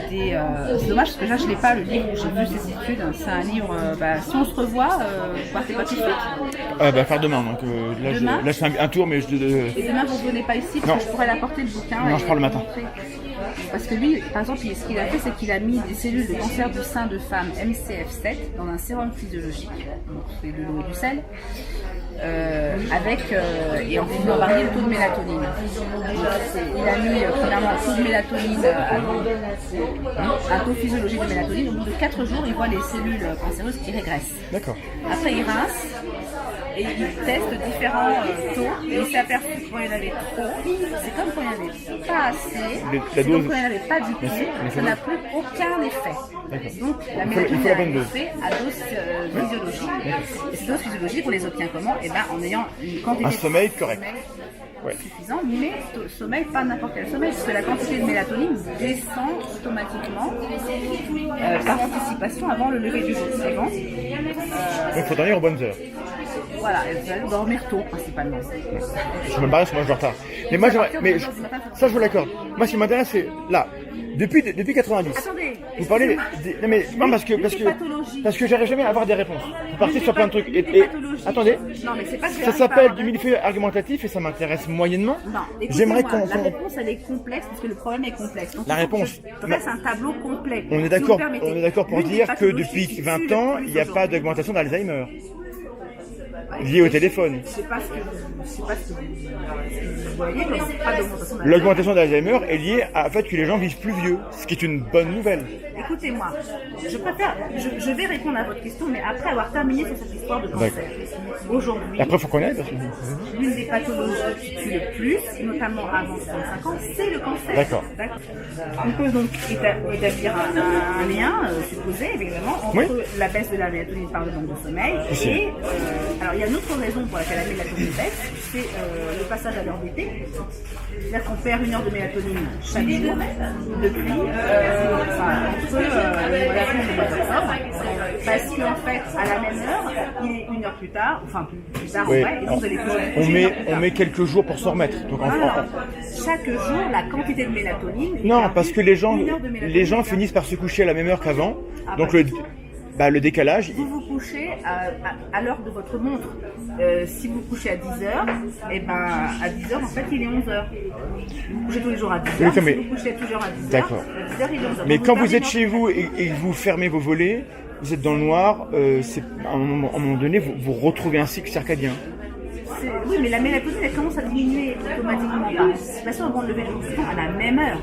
c'est dommage parce que là je l'ai pas le livre où j'ai vu ces études. C'est un livre, si on se revoit, vous partez pas tout de suite. Faire demain, donc là, Demain je fais un tour, mais je... Et demain vous ne venez pas ici parce que je pourrais l'apporter le bouquin. Non, je prends le matin. Parce que lui, par exemple, ce qu'il a fait, c'est qu'il a mis des cellules de cancer du sein de femmes MCF7 dans un sérum physiologique, donc c'est de l'eau et du sel, et en faisant varier le taux de mélatonine. Donc, il a mis premièrement un taux de mélatonine, un taux physiologique de mélatonine. Au bout de 4 jours, il voit les cellules cancéreuses qui régressent. D'accord. Après, il rince. Et il teste différents taux et il s'est aperçu que quand il y en avait trop, c'est comme quand il n'y en avait pas assez, c'est comme quand il n'y en avait pas du tout, ça n'a plus aucun effet. Donc la mélatonine a un effet à dose physiologique. Et ces doses physiologiques, on les obtient comment? En ayant une quantité de sommeil correct. Suffisant, mais sommeil, pas n'importe quel sommeil, puisque la quantité de mélatonine descend automatiquement par anticipation avant le lever du jour suivant. Donc il faut dormir aux bonnes heures. Voilà, vous allez dormir tôt principalement. Je me barre parce que moi je dors tard. Mais moi ça je vous l'accorde. Moi ce qui m'intéresse c'est là, depuis 90. Attendez, vous parlez non mais non parce que j'arrive jamais à avoir des réponses. Vous partez sur plein de trucs et attendez. Non, mais c'est pas ça s'appelle du millefeuille argumentatif et ça m'intéresse moyennement. Non, j'aimerais qu'on la réponse elle est complexe parce que le problème est complexe. Donc, la réponse c'est un tableau complet. On est d'accord pour dire que depuis 20 ans, il n'y a pas d'augmentation d'Alzheimer. Lié au téléphone. Je sais pas ce que vous voyez, mais pas d'augmentation d'Alzheimer. L'augmentation d'Alzheimer est liée au fait que les gens vivent plus vieux, ce qui est une bonne nouvelle. Écoutez-moi, je vais répondre à votre question, mais après avoir terminé sur cette histoire de cancer. Aujourd'hui, après, il faut connaître. L'une des pathologies qui tue le plus, notamment avant 65 ans, c'est le cancer. D'accord. On peut donc établir un lien supposé, évidemment, entre la baisse de la mélatonine par le manque de sommeil et... alors, il y a une autre raison pour laquelle la mélatonine baisse, c'est le passage à l'heure d'été. C'est-à-dire qu'on perd 1 heure de mélatonine chaque jour depuis entre la fin du mois d'octobre. Parce qu'en fait, à la même heure, il est 1 heure plus tard, enfin plus tard en vrai, et donc vous allez on met quelques jours pour s'en remettre. Donc chaque jour, la quantité de mélatonine... Non, parce que les gens finissent par se coucher à la même heure qu'avant. Donc le décalage... Vous vous couchez à l'heure de votre montre. Si vous couchez à 10h, à 10h, en fait, il est 11h. Vous couchez tous les jours à 10h. Si vous couchez toujours à 10h, d'accord. À 10h, il est 11h. Mais quand vous êtes chez vous et que vous fermez vos volets, vous êtes dans le noir, à un moment donné, vous retrouvez un cycle circadien. Oui, mais la mélatonine, elle commence à diminuer automatiquement par anticipation avant de lever le jour à la même heure.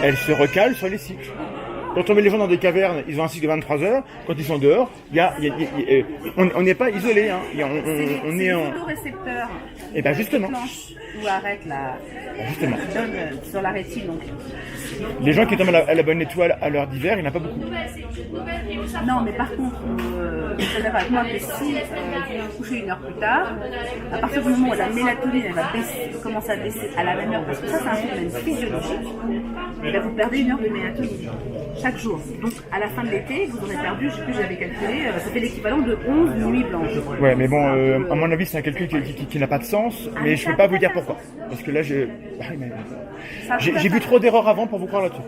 Elle se recale sur les cycles. Quand on met les gens dans des cavernes, ils ont un cycle de 23 heures. Quand ils sont dehors, on n'est pas isolé. Hein. On est en photorécepteurs. Et bien justement. Ou arrête justement. Donne sur la rétine. Donc. Les gens qui tombent à la bonne étoile à l'heure d'hiver, il n'y en a pas beaucoup. Non, mais par contre, vous êtes d'accord avec moi que si vous vous couchez 1 heure plus tard, à partir du moment où la mélatonine elle va commencer à baisser à la même heure, parce que ça c'est un phénomène physiologique, vous perdez 1 heure de mélatonine. chaque jour. Donc à la fin de l'été, vous aurez perdu, je sais plus, j'avais calculé, ça fait l'équivalent de 11 nuits blanches. Ouais, mais bon, à mon avis, c'est un calcul qui n'a pas de sens, mais je ne peux pas vous dire pourquoi. Parce que là, j'ai vu trop d'erreurs avant pour vous croire là-dessus.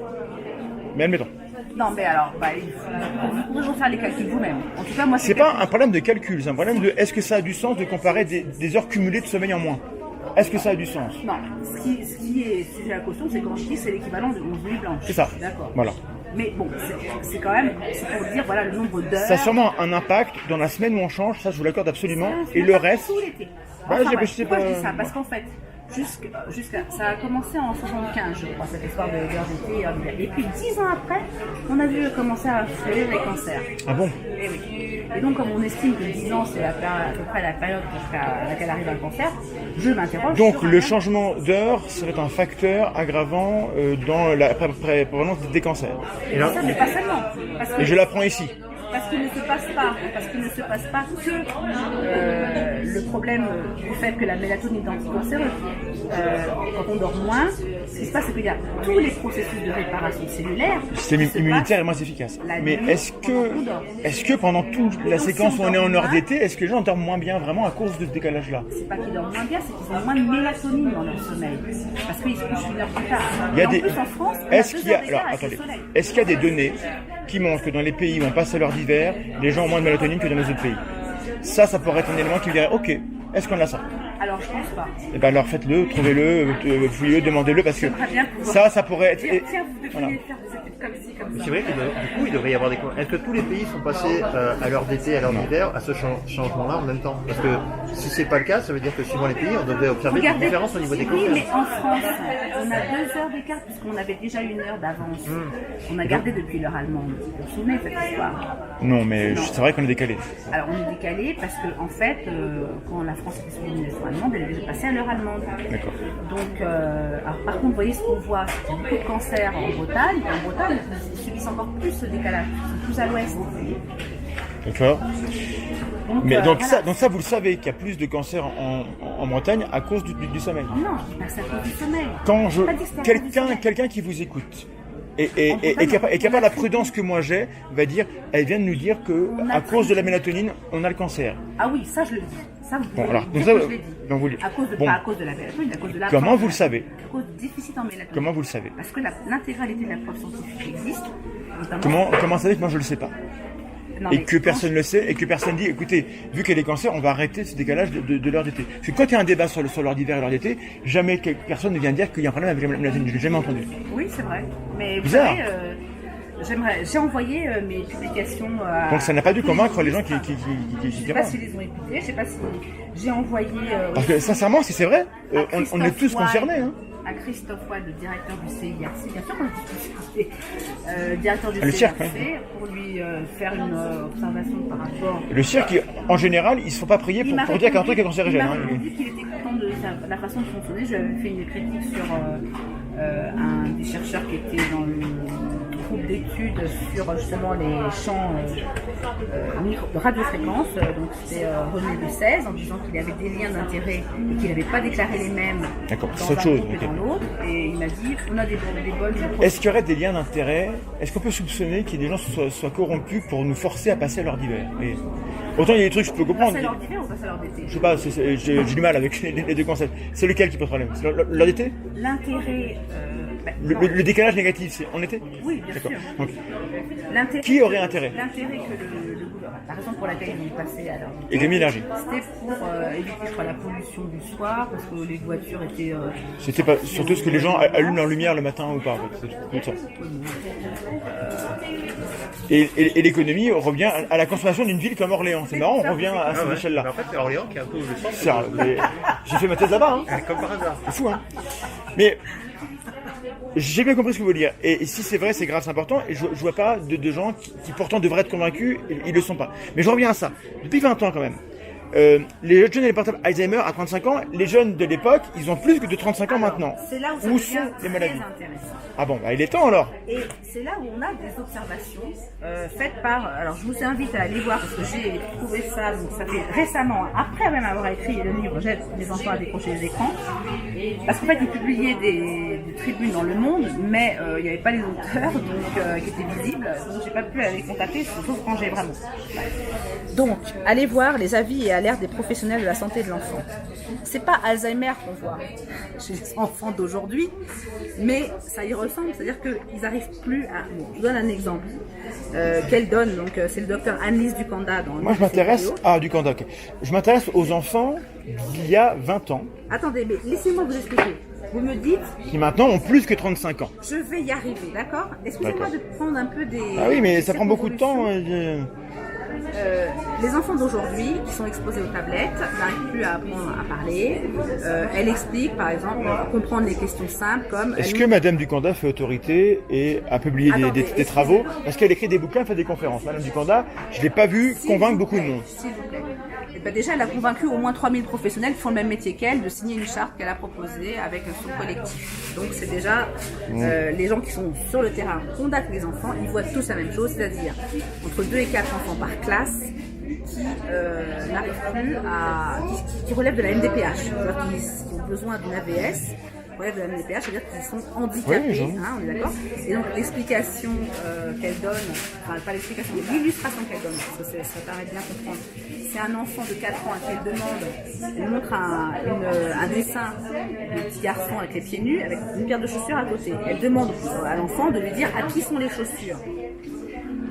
Mais admettons. Non, mais alors, vous pouvez faire les calculs vous-même. En tout cas, moi, c'est pas un problème de calcul, c'est un problème de est-ce que ça a du sens de comparer des heures cumulées de sommeil en moins. Est-ce que ça a du sens? Non, ce qui est sujet à caution, c'est quand je dis c'est l'équivalent de 11 nuits blanches. C'est ça. D'accord. Voilà. Mais bon, c'est quand même, c'est pour dire voilà le nombre d'heures. Ça a sûrement un impact dans la semaine où on change, ça je vous l'accorde absolument. Et le reste. Tout l'été. Bah, Enfin, je sais pourquoi pas. je dis ça? Parce qu'en fait, ça a commencé en 75, je crois, cette histoire de l'heure d'été. Et puis 10 ans après, on a vu commencer à fleurir les cancers. Ah bon? Et oui. Et donc, comme on estime que 10 ans, c'est à peu près la période jusqu'à laquelle arrive un cancer, je m'interroge. Donc, le changement d'heure serait un facteur aggravant dans la prévalence des cancers. Et ça, mais pas seulement. Et je l'apprends ici. Parce qu'il ne se passe pas que le problème du fait que la mélatonine est anticancéreuse. Quand on dort moins, ce qui se passe, c'est qu'il y a tous les processus de réparation cellulaire. Le système immunitaire est moins efficace. Mais est-ce que pendant toute la séquence où on est en heure d'été, est-ce que les gens dorment moins bien vraiment à cause de ce décalage-là? C'est pas qu'ils dorment moins bien, c'est qu'ils ont moins de mélatonine dans leur sommeil. Parce qu'ils se couchent une heure plus tard. Il y a en plus, en France, on a 2 heures d'écart avec le soleil. Est-ce qu'il y a des données qui montrent que dans les pays où on passe à l'heure d'hiver, les gens ont moins de mélatonine que dans les autres pays? Ça pourrait être un élément qui dirait, ok, est-ce qu'on a ça? Alors je pense pas. Eh ben alors faites-le, trouvez-le, fouillez-le, demandez-le, parce que ça pourrait être... Tiens, vous devriez faire des études comme ci, comme ça. C'est vrai que du coup, il devrait y avoir des... Est-ce que tous les pays sont passés à l'heure d'été, à l'heure d'hiver, à ce changement-là en même temps? Parce que si c'est pas le cas, ça veut dire que suivant les pays, on devrait observer des différences au niveau des cancers. Oui, mais en France, on a 2 heures d'écart puisqu'on avait déjà 1 heure d'avance. On a gardé depuis l'heure allemande. Vous vous souvenez de cette histoire? Non, mais c'est vrai qu'on est décalé. Alors on est décalé parce que en fait, quand la France était sous l'union allemande, elle est déjà passée à l'heure allemande. D'accord. Donc, alors, par contre, vous voyez ce qu'on voit, c'est qu'il y a beaucoup de cancers en Bretagne. En Bretagne, ils subissent encore plus ce décalage. Ils sont plus à l'ouest. D'accord. Mais donc voilà. ça, vous le savez, qu'il y a plus de cancers en Bretagne à cause du sommeil. Non, c'est à cause du sommeil. Quand quelqu'un qui vous écoute et qui n'a pas la prudence que moi j'ai, va dire, elle vient de nous dire que à cause de la mélatonine, on a le cancer. Ah oui, ça je le dis. Ça, vous Bon, alors, dire donc ça, que je l'ai dit. donc vous Pas à cause de la mélatonine, à cause de la Comment vous le savez? À cause du déficit en mélatonine. Comment vous le savez? Parce que l'intégralité de la preuve scientifique existe. Notamment... Comment savez que moi je le sais pas? Non, et que personne ne le sait, et que personne dit, écoutez, vu qu'il y a des cancers, on va arrêter ce décalage de l'heure d'été. Parce que quand il y a un débat sur l'heure d'hiver et l'heure d'été, jamais personne ne vient dire qu'il y a un problème avec la mélatonine. Je l'ai jamais entendu. Oui, c'est vrai. Mais vous Bizarre. savez, j'ai envoyé mes publications à... Donc ça n'a pas dû convaincre les gens qui Je sais pas s'ils les ont écoutés, je sais pas si j'ai envoyé... Parce que sincèrement, si c'est vrai, on est tous concernés. Hein. À Christophe Wade, le directeur du CIRC, bien sûr qu'on a discuté, directeur du Le CIRC, cirque, pour lui faire une observation par rapport... Le cirque, en général, ils ne se font pas prier pour dire qu'il y a un truc qui est cancérigène. Il m'a répondu qu'il était content de la façon de fonctionner. Je lui avais fait une critique sur un des chercheurs qui était dans le groupe d'études sur justement les champs de radiofréquence. Donc c'était René de 16 en disant qu'il avait des liens d'intérêt et qu'il n'avait pas déclaré les mêmes D'accord, dans c'est autre un chose. groupe et Okay. dans l'autre. Et il m'a dit on a des bonnes... Est-ce qu'il y aurait des liens d'intérêt? Est-ce qu'on peut soupçonner qu'il y ait des gens qui soient corrompus pour nous forcer à passer à l'heure d'hiver? Et autant il y a des trucs que je peux comprendre. Passer à l'heure d'hiver ou passer à l'heure d'été? Je sais pas, j'ai du mal avec les deux concepts. C'est lequel qui pose problème? C'est l'heure d'été? L'intérêt... Le décalage négatif, c'est en été? Oui, bien sûr. Donc, L'intérêt qui aurait intérêt? L'intérêt que le gouvernement, la raison pour laquelle ils ont passé à l'heure d'été, Économie d'énergie. c'était pour éviter je crois, la pollution du soir, parce que les voitures étaient... C'était pas surtout ce que les gens allument leur lumière le matin ou pas. En fait. C'est tout ça. Et l'économie revient à la consommation d'une ville comme Orléans. C'est marrant, on revient à cette échelle-là. Mais en fait, c'est Orléans qui est un peu le centre. Ça, j'ai fait ma thèse là-bas. Hein. Comme par hasard. C'est fou, hein. Mais j'ai bien compris ce que vous voulez dire. Et si c'est vrai, c'est grave, c'est important. Et je vois pas de gens qui pourtant devraient être convaincus, ils le sont pas. Mais je reviens à ça. Depuis 20 ans quand même, les jeunes et les portables Alzheimer à 35 ans, les jeunes de l'époque, ils ont plus que de 35 ans maintenant. C'est là où ça Où devient sont les très maladies? intéressant. Ah bon, bah il est temps alors. Et c'est là où on a des observations faites par... Alors je vous invite à aller voir parce que j'ai trouvé ça, donc ça fait récemment, après même avoir écrit le livre J'aide les enfants à décrocher les écrans. Parce qu'en fait ils publiaient des tribunes dans Le Monde, mais il n'y avait pas les auteurs donc, qui étaient visibles, donc j'ai pas pu aller contacter, sauf quand j'ai vraiment. Donc, allez voir les avis et alertes des professionnels de la santé de l'enfant. C'est pas Alzheimer qu'on voit chez les enfants d'aujourd'hui, mais ça y ressemble, c'est-à-dire qu'ils n'arrivent plus à... Bon, je vous donne un exemple qu'elle donne, donc c'est le docteur Annelise Ducanda. Moi je m'intéresse... Ah, du Candoc. Je m'intéresse aux enfants d'il y a 20 ans, Attendez, mais laissez-moi vous expliquer. Vous me dites, qui maintenant ont plus que 35 ans. je vais y arriver, d'accord? Excusez-moi D'accord. de prendre un peu des... Ah oui, mais ça prend beaucoup de temps. circonvolutions. Les enfants d'aujourd'hui qui sont exposés aux tablettes n'arrivent plus à apprendre à parler. Elle explique, par exemple, comprendre les questions simples comme... Est-ce que Madame Ducanda fait autorité et a publié Attendez, des travaux? Parce qu'elle écrit des bouquins, fait des conférences. Madame Ducanda, je ne l'ai pas vue convaincre beaucoup de monde. S'il vous plaît. Eh ben déjà, elle a convaincu au moins 3000 professionnels qui font le même métier qu'elle de signer une charte qu'elle a proposée avec son collectif. Donc c'est déjà les gens qui sont sur le terrain, contactent les enfants, ils voient tous la même chose, c'est-à-dire entre 2 et 4 enfants par classe qui n'arrivent plus à... qui relèvent de la MDPH, c'est-à-dire qui ont besoin d'une AVS. Relève de la MDPH, c'est-à-dire qu'ils sont handicapés, Oui, hein, on est d'accord. Et donc l'explication qu'elle donne, enfin pas l'explication, mais l'illustration qu'elle donne, parce que ça permet de bien comprendre. C'est un enfant de 4 ans à qui elle demande, elle montre un dessin de petit garçon avec les pieds nus, avec une paire de chaussures à côté. Elle demande à l'enfant de lui dire à qui sont les chaussures.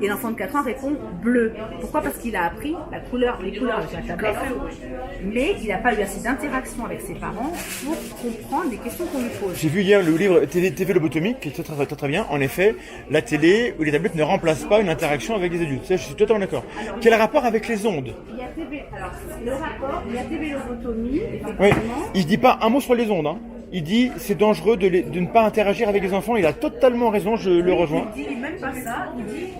Et l'enfant de 4 ans répond bleu. Pourquoi? Parce qu'il a appris les couleurs avec la tablette, mais il n'a pas eu assez d'interaction avec ses parents pour comprendre les questions qu'on lui pose. J'ai vu hier le livre TV Lobotomie, qui est très bien. En effet, la télé ou les tablettes ne remplacent pas une interaction avec les adultes. Ça, je suis totalement d'accord. Quel rapport avec les ondes? Il y a TV, alors le rapport, il y a TV Lobotomie, Oui, effectivement. il ne dit pas un mot sur les ondes. Hein. Il dit c'est dangereux de ne pas interagir avec les enfants. Il a totalement raison, je le rejoins. Il dit même pas ça, il dit...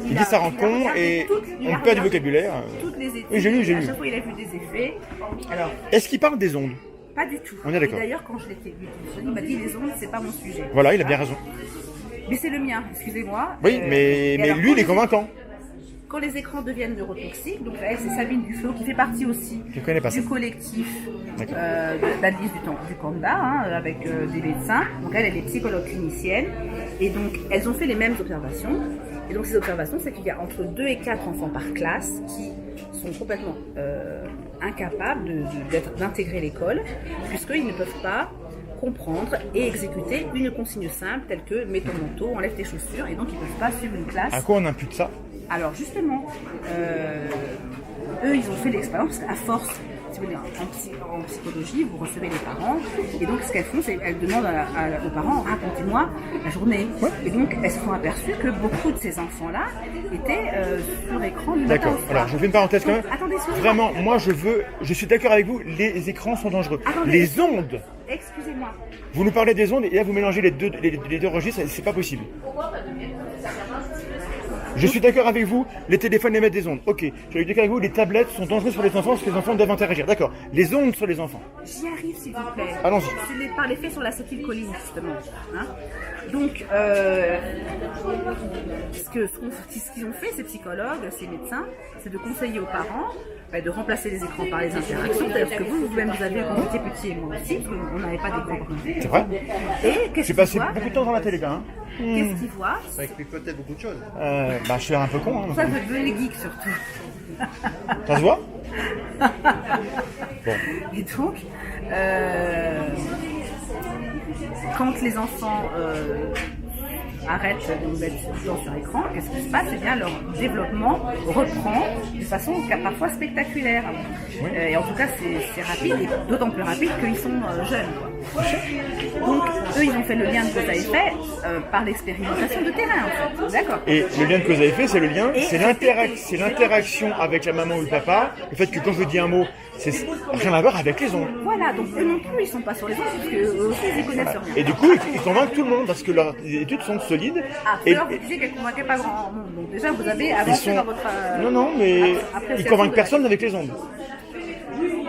Il dit ça rend con et on perd du vocabulaire. Toutes les études, Oui, j'ai lu. à chaque fois il a vu des effets. Alors, Est-ce qu'il parle des ondes? pas du tout. On est d'accord. Et d'ailleurs, quand je l'ai vu, il m'a dit les ondes, c'est pas mon sujet. Voilà, il a bien raison. Mais c'est le mien, excusez-moi. Oui, Et mais alors, lui, il est convaincant. Quand les écrans deviennent neurotoxiques, donc elle, c'est Sabine Duflo qui fait partie aussi Je connais pas ça. du collectif D'accord. d'Annelise Ducanda, hein, avec des médecins. Donc elle est psychologue clinicienne. Et donc elles ont fait les mêmes observations. Et donc ces observations, c'est qu'il y a entre 2 et 4 enfants par classe qui sont complètement incapables d'intégrer l'école, puisqu'ils ne peuvent pas comprendre et exécuter une consigne simple telle que mets ton manteau, enlève tes chaussures, et donc ils ne peuvent pas suivre une classe. À quoi on impute ça? Alors justement, eux ils ont fait l'expérience parce qu'à force, si vous voulez, en psychologie, vous recevez les parents et donc ce qu'elles font, c'est qu'elles demandent aux parents, racontez-moi la journée. Ouais. Et donc elles se sont aperçues que beaucoup de ces enfants-là étaient sur écran du matin D'accord. au soir. Alors je fais une parenthèse quand même. Attendez, excusez-moi. Vraiment, moi je suis d'accord avec vous, les écrans sont dangereux. Attendez. Les ondes, Excusez-moi. vous nous parlez des ondes et là vous mélangez les deux registres, c'est pas possible. Je suis d'accord avec vous, les téléphones émettent des ondes. Ok, je suis d'accord avec vous, les tablettes sont dangereuses pour les enfants parce que les enfants doivent interagir. D'accord, les ondes sur les enfants. J'y arrive s'il vous plaît. Allons-y. C'est par l'effet sur l'acétylcholine justement. Hein. Donc, ce qu'ils ont fait, ces psychologues, ces médecins, c'est de conseiller aux parents de remplacer les écrans par les interactions. D'ailleurs, que vous-même vous avez quand vous étiez petit et moi aussi, parce qu'on n'avait pas d'écran. C'est vrai. Et qu'est-ce J'ai qu'ils passé voient beaucoup de temps dans la télé quand même. Qu'est-ce qu'ils voient? Ça explique peut-être beaucoup de choses. Je suis un peu con. Hein, Ça veut dire les geeks surtout. ça se voit? Bon. Et donc, quand les enfants arrêtent de mettre sur écran, qu'est-ce qui se passe? Eh bien, leur développement reprend de façon parfois spectaculaire. Oui. Et en tout cas, c'est rapide, et d'autant plus rapide qu'ils sont jeunes. Quoi. Donc, eux, ils ont fait le lien de cause à effet par l'expérimentation de terrain, en fait. D'accord. Et le lien de cause à effet, c'est le lien, Et c'est l'interaction avec la maman ou le papa. Le fait que quand je dis un mot, c'est rien à voir avec les ondes. Voilà, donc eux non plus, ils sont pas sur les ondes, parce que eux aussi, ils connaissent rien. Et du coup, ils convainquent tout le monde parce que leurs études sont solides. Ah, alors vous disiez qu'elles ne convainquaient pas grand monde. Donc déjà, vous avez avancé dans votre... Non, mais ils convainquent personne avec les ondes.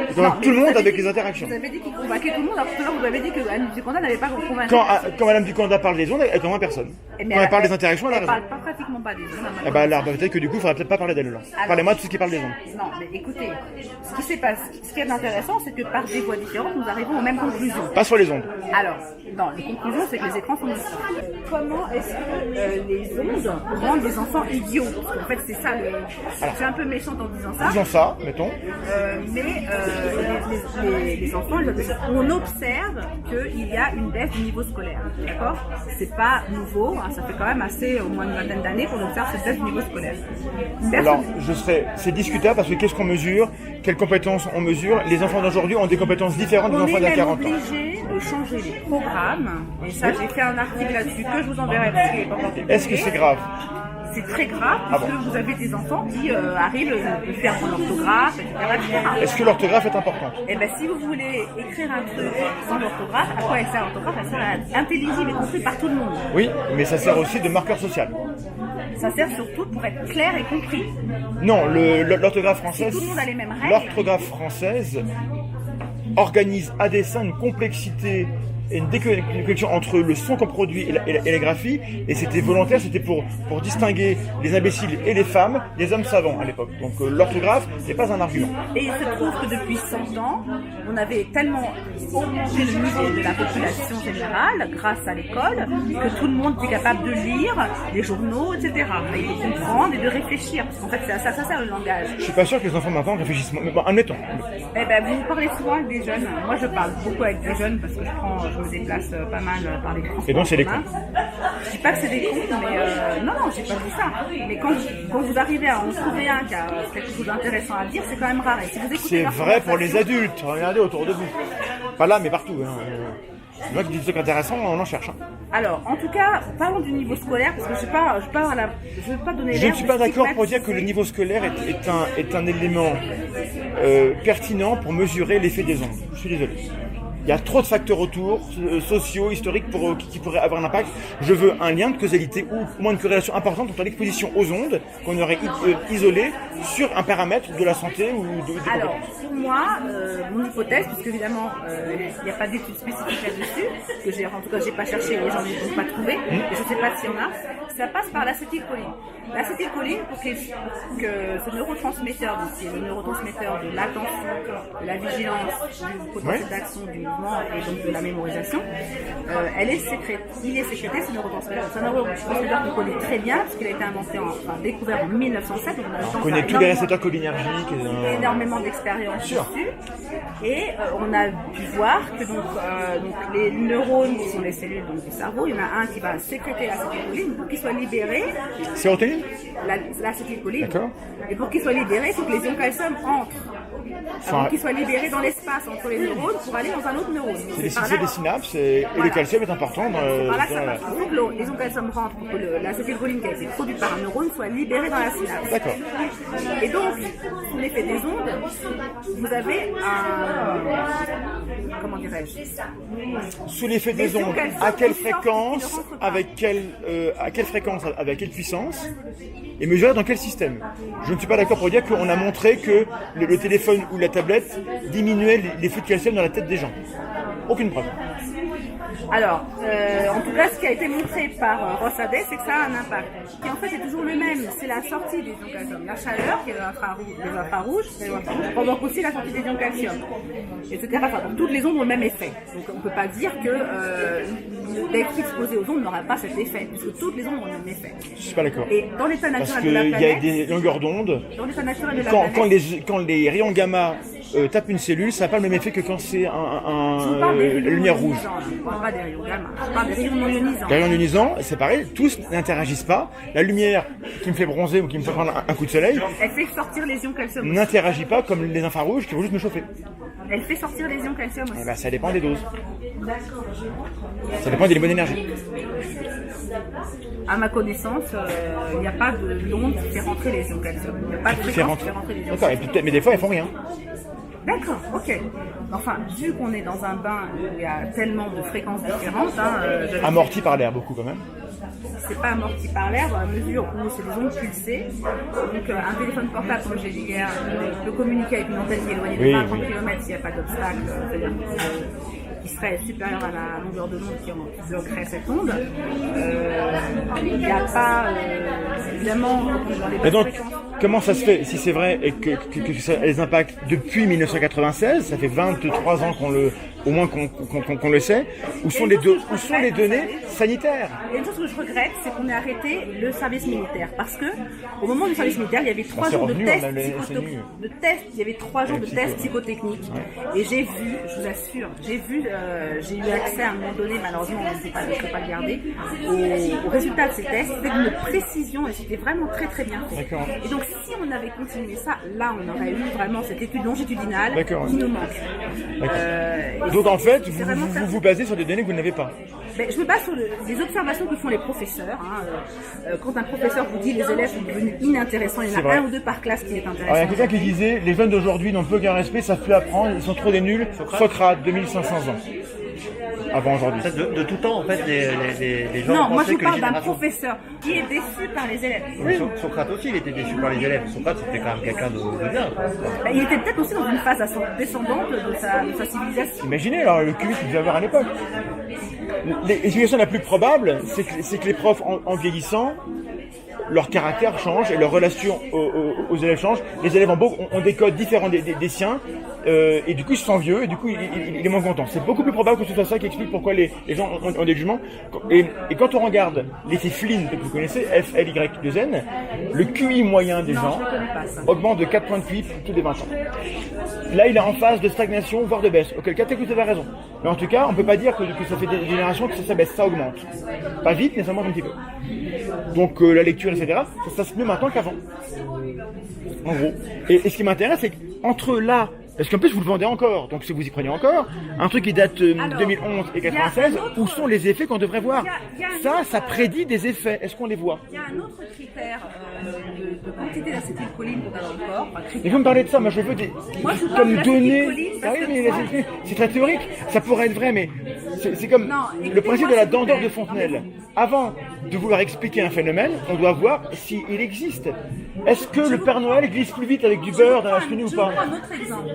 Ils convainquent tout le monde avec les interactions. Vous avez dit qu'ils convainquaient tout le monde, alors que là, vous avez dit que Anne Duconda n'avait pas convaincu. Quand Madame Duconda parle des ondes, elle convainc personne. Quand elle parle des interactions, elle a raison. Elle parle pratiquement pas des ondes. Eh ben là, peut-être que du coup, il faudrait peut-être pas parler d'elle là. Parlez-moi de tout ce qui parle des ondes. Non, mais écoutez, ce qui est intéressant, c'est que par des voies différentes, nous arrivons aux mêmes conclusions. Pas sur les ondes. Alors, non, les conclusions, c'est que les écrans sont nocifs. Comment est-ce que les ondes rendent les enfants idiots? Parce qu'en fait, c'est ça je suis un peu méchante en disant ça. Disons ça, mettons. Mais les enfants, on observe qu'il y a une baisse du niveau scolaire. D'accord? C'est pas nouveau, hein, ça fait quand même au moins une vingtaine d'années qu'on observe cette baisse du niveau scolaire. Alors, c'est discutable parce que qu'est-ce qu'on mesure? Quelles compétences on mesure? Les enfants d'aujourd'hui ont des compétences différentes des enfants d'il y a 40 ans. On est obligé de changer les programmes, et ça, j'ai fait un article là-dessus que je vous enverrai parce qu'il est pas encore publié. Est-ce que c'est grave? C'est très grave parce que vous avez des enfants qui arrivent à faire son orthographe, etc. Est-ce que l'orthographe est importante? Eh bien, si vous voulez écrire un truc sans l'orthographe, à quoi elle sert l'orthographe? Elle sert à être intelligible et compris par tout le monde. Oui, mais ça sert aussi de marqueur social. Ça sert surtout pour être clair et compris. Non, l'orthographe française. Si tout le monde a les mêmes règles. L'orthographe française organise à dessein une complexité et une déconnexion entre le son qu'on produit et la graphie, et c'était volontaire, c'était pour distinguer les imbéciles et les femmes, les hommes savants à l'époque. Donc l'orthographe n'est pas un argument. Et il se trouve que depuis 100 ans, on avait tellement augmenté le niveau de la population générale grâce à l'école que tout le monde était capable de lire les journaux, etc. Et de comprendre et de réfléchir. Parce qu'en fait, ça sert le langage. Je suis pas sûr que les enfants maintenant réfléchissent. Mais bon, admettons. Eh ben, vous parlez souvent avec des jeunes. Moi, je parle beaucoup avec des jeunes parce que je me déplace pas mal par les transports. Et donc, c'est des cons. Je dis pas que c'est des cons, mais non, j'ai pas dit ça. Mais quand vous arrivez à en trouver un qui a quelque chose d'intéressant à dire, c'est quand même rare. Et si vous écoutez c'est vrai pour les adultes. Regardez autour de vous. Pas là, mais partout. Hein. Les gens qui disent des trucs intéressants, on en cherche. Hein. Alors, en tout cas, parlons du niveau scolaire, parce que je ne veux pas donner Je ne suis pas d'accord pour dire que le niveau scolaire est un élément pertinent pour mesurer l'effet des ondes. Je suis désolé. Il y a trop de facteurs autour, sociaux, historiques, qui pourraient avoir un impact. Je veux un lien de causalité ou au moins une corrélation importante entre l'exposition aux ondes qu'on aurait isolé sur un paramètre de la santé ou de Alors, pour moi, mon hypothèse, puisque évidemment, il n'y a pas d'études spécifiques là-dessus, que en tout cas, j'ai pas cherché et j'en ai donc pas trouvé, et je ne sais pas s'il y en a, ça passe par l'acétylcholine. L'acétylcholine, pour que ce neurotransmetteur, donc qui est le neurotransmetteur de l'attention, de la vigilance, du potentiel d'action, du mouvement et donc de la mémorisation, il est sécrété, ce neurotransmetteur. C'est un neurotransmetteur qu'on connaît très bien, parce qu'il a été découvert en 1907. On connaît tous les récepteurs cholinergiques. Énormément d'expérience dessus. Et on a pu voir que donc, les neurones, qui sont les cellules donc, du cerveau, il y en a un qui va sécréter l'acétylcholine pour qu'il soit libéré. Sérotonine? L'acétylcholine. D'accord. Et pour qu'il soit libéré, il faut que les ions calcium entrent. Avant qu'il soit libéré dans l'espace entre les neurones pour aller dans un autre neurone. C'est des synapses et le calcium est important. Il faut que les ions calcium rentrent pour que l'acétylcholine qui a été produite par un neurone soit libérée dans la synapse. D'accord. Et donc, sous l'effet des ondes, vous avez comment dirais-je? Sous l'effet des ondes, à quelle fréquence, avec quelle puissance, et mesurer dans quel système? Je ne suis pas d'accord pour dire qu'on a montré que le téléphone ou la tablette diminuait les flux de calcium dans la tête des gens. Aucune preuve. Alors, en tout cas, ce qui a été montré par Rossadet, c'est que ça a un impact. Qui en fait est toujours le même, c'est la sortie des ions calcium. La chaleur, qui est les infrarouges, provoque aussi la sortie des ions calcium, etc. Enfin, donc, toutes les ondes ont le même effet. Donc on ne peut pas dire que d'être exposé aux ondes n'aura pas cet effet, puisque toutes les ondes ont le même effet. Je ne suis pas d'accord. Et dans l'état naturel Parce de la qu'il planète, y a des longueurs d'onde. Dans l'état naturel de la planète, quand les rayons gamma tapent une cellule, ça n'a pas le même effet que quand c'est la lumière rouge. Je ne parle pas des rayons gamma, je parle des rayons non ionisants. Les rayons ionisants, c'est pareil, tous n'interagissent pas. La lumière qui me fait bronzer ou qui me fait prendre un coup de soleil, Elle fait sortir les ions calcium aussi. n'interagit pas comme les infrarouges qui vont juste me chauffer. Elle fait sortir les ions calcium aussi. Eh ben, ça dépend des doses. Ça dépend des bonnes énergies. À ma connaissance, il n'y a pas d'onde qui fait rentrer les ions calcium. Il n'y a pas de fréquence qui fait rentrer les ions D'accord, calcium. mais des fois, elles font rien. D'accord, ok. Enfin, vu qu'on est dans un bain où il y a tellement de fréquences différentes, Amorti par l'air beaucoup quand même. c'est pas amorti par l'air dans la mesure où c'est des ondes pulsées. Donc un téléphone portable, comme j'ai dit hier, peut communiquer avec une antenne qui est éloignée de 20 km s'il n'y a pas d'obstacle, c'est-à-dire qui serait supérieure à la longueur de l'onde qui bloquerait cette onde. Il n'y a pas, évidemment, dans les Et donc, fréquences. comment ça se fait, si c'est vrai, et que ça a des impacts depuis 1996, ça fait 23 ans au moins qu'on le sait, où sont les données sanitaires? Et une chose que je regrette, c'est qu'on ait arrêté le service militaire. Parce que, au moment du service militaire, il y avait 3 jours de tests il y avait 3 jours de tests psychotechniques. Ouais. Et j'ai vu, je vous assure, j'ai eu accès à un moment donné, malheureusement, je ne peux pas le garder, au résultat de ces tests. C'était d'une précision et c'était vraiment très très bien fait. D'accord. Et donc, si on avait continué ça, là, on aurait eu vraiment cette étude longitudinale qui nous manque. Donc en fait, vous vous basez sur des données que vous n'avez pas. Je me base sur les observations que font les professeurs. Quand un professeur vous dit les élèves sont devenus inintéressants, il y en a un ou deux par classe qui est intéressant. Alors, il y a quelqu'un qui disait les jeunes d'aujourd'hui n'ont plus aucun respect, savent plus apprendre, ils sont trop des nuls. Socrate, 2500 ans. Avant aujourd'hui. De tout temps, en fait, les gens. Non, moi je vous parle d'un professeur qui est déçu par les élèves. Oui. Socrate aussi, il était déçu par les élèves. Socrate, c'était quand même quelqu'un de bien. Il était peut-être aussi dans une phase descendante de sa civilisation. Imaginez alors le QI qu'il devait avoir à l'époque. L'explication la plus probable, c'est que les profs, en vieillissant, leur caractère change et leur relation aux élèves change. Les élèves ont des codes différents des siens, et du coup ils se sentent vieux et du coup il est moins content. C'est beaucoup plus probable que ce soit ça qui explique pourquoi les gens ont des jugements. Et quand on regarde l'effet Flynn que vous connaissez, FLY2N, le QI moyen des gens augmente de 4 points de QI tous les 20 ans. Là il est en phase de stagnation voire de baisse. Auquel cas peut-être que vous avez raison. Mais en tout cas on peut pas dire que ça fait des générations que ça baisse, ça augmente. Pas vite mais ça monte un petit peu. Donc la lecture etc. Ça se passe mieux maintenant qu'avant. En gros. Et ce qui m'intéresse, c'est qu'entre là, parce qu'en plus vous le vendez encore, donc si vous y prenez encore, un truc qui date 2011 et 96, où sont les effets qu'on devrait voir? Ça prédit des effets. Est-ce qu'on les voit? Il y a un autre critère de quantité d'acétylcholine qu'on a dans le corps. Et vous me parlez de ça, moi je veux comme données. Ah oui, mais c'est très théorique. Ça pourrait être vrai, mais c'est comme le principe de la dent d'or de Fontenelle. Avant de vouloir expliquer un phénomène, on doit voir s'il existe. Est-ce que le Père Noël glisse plus vite avec du beurre dans la cheminée ou pas? Je prends un autre exemple.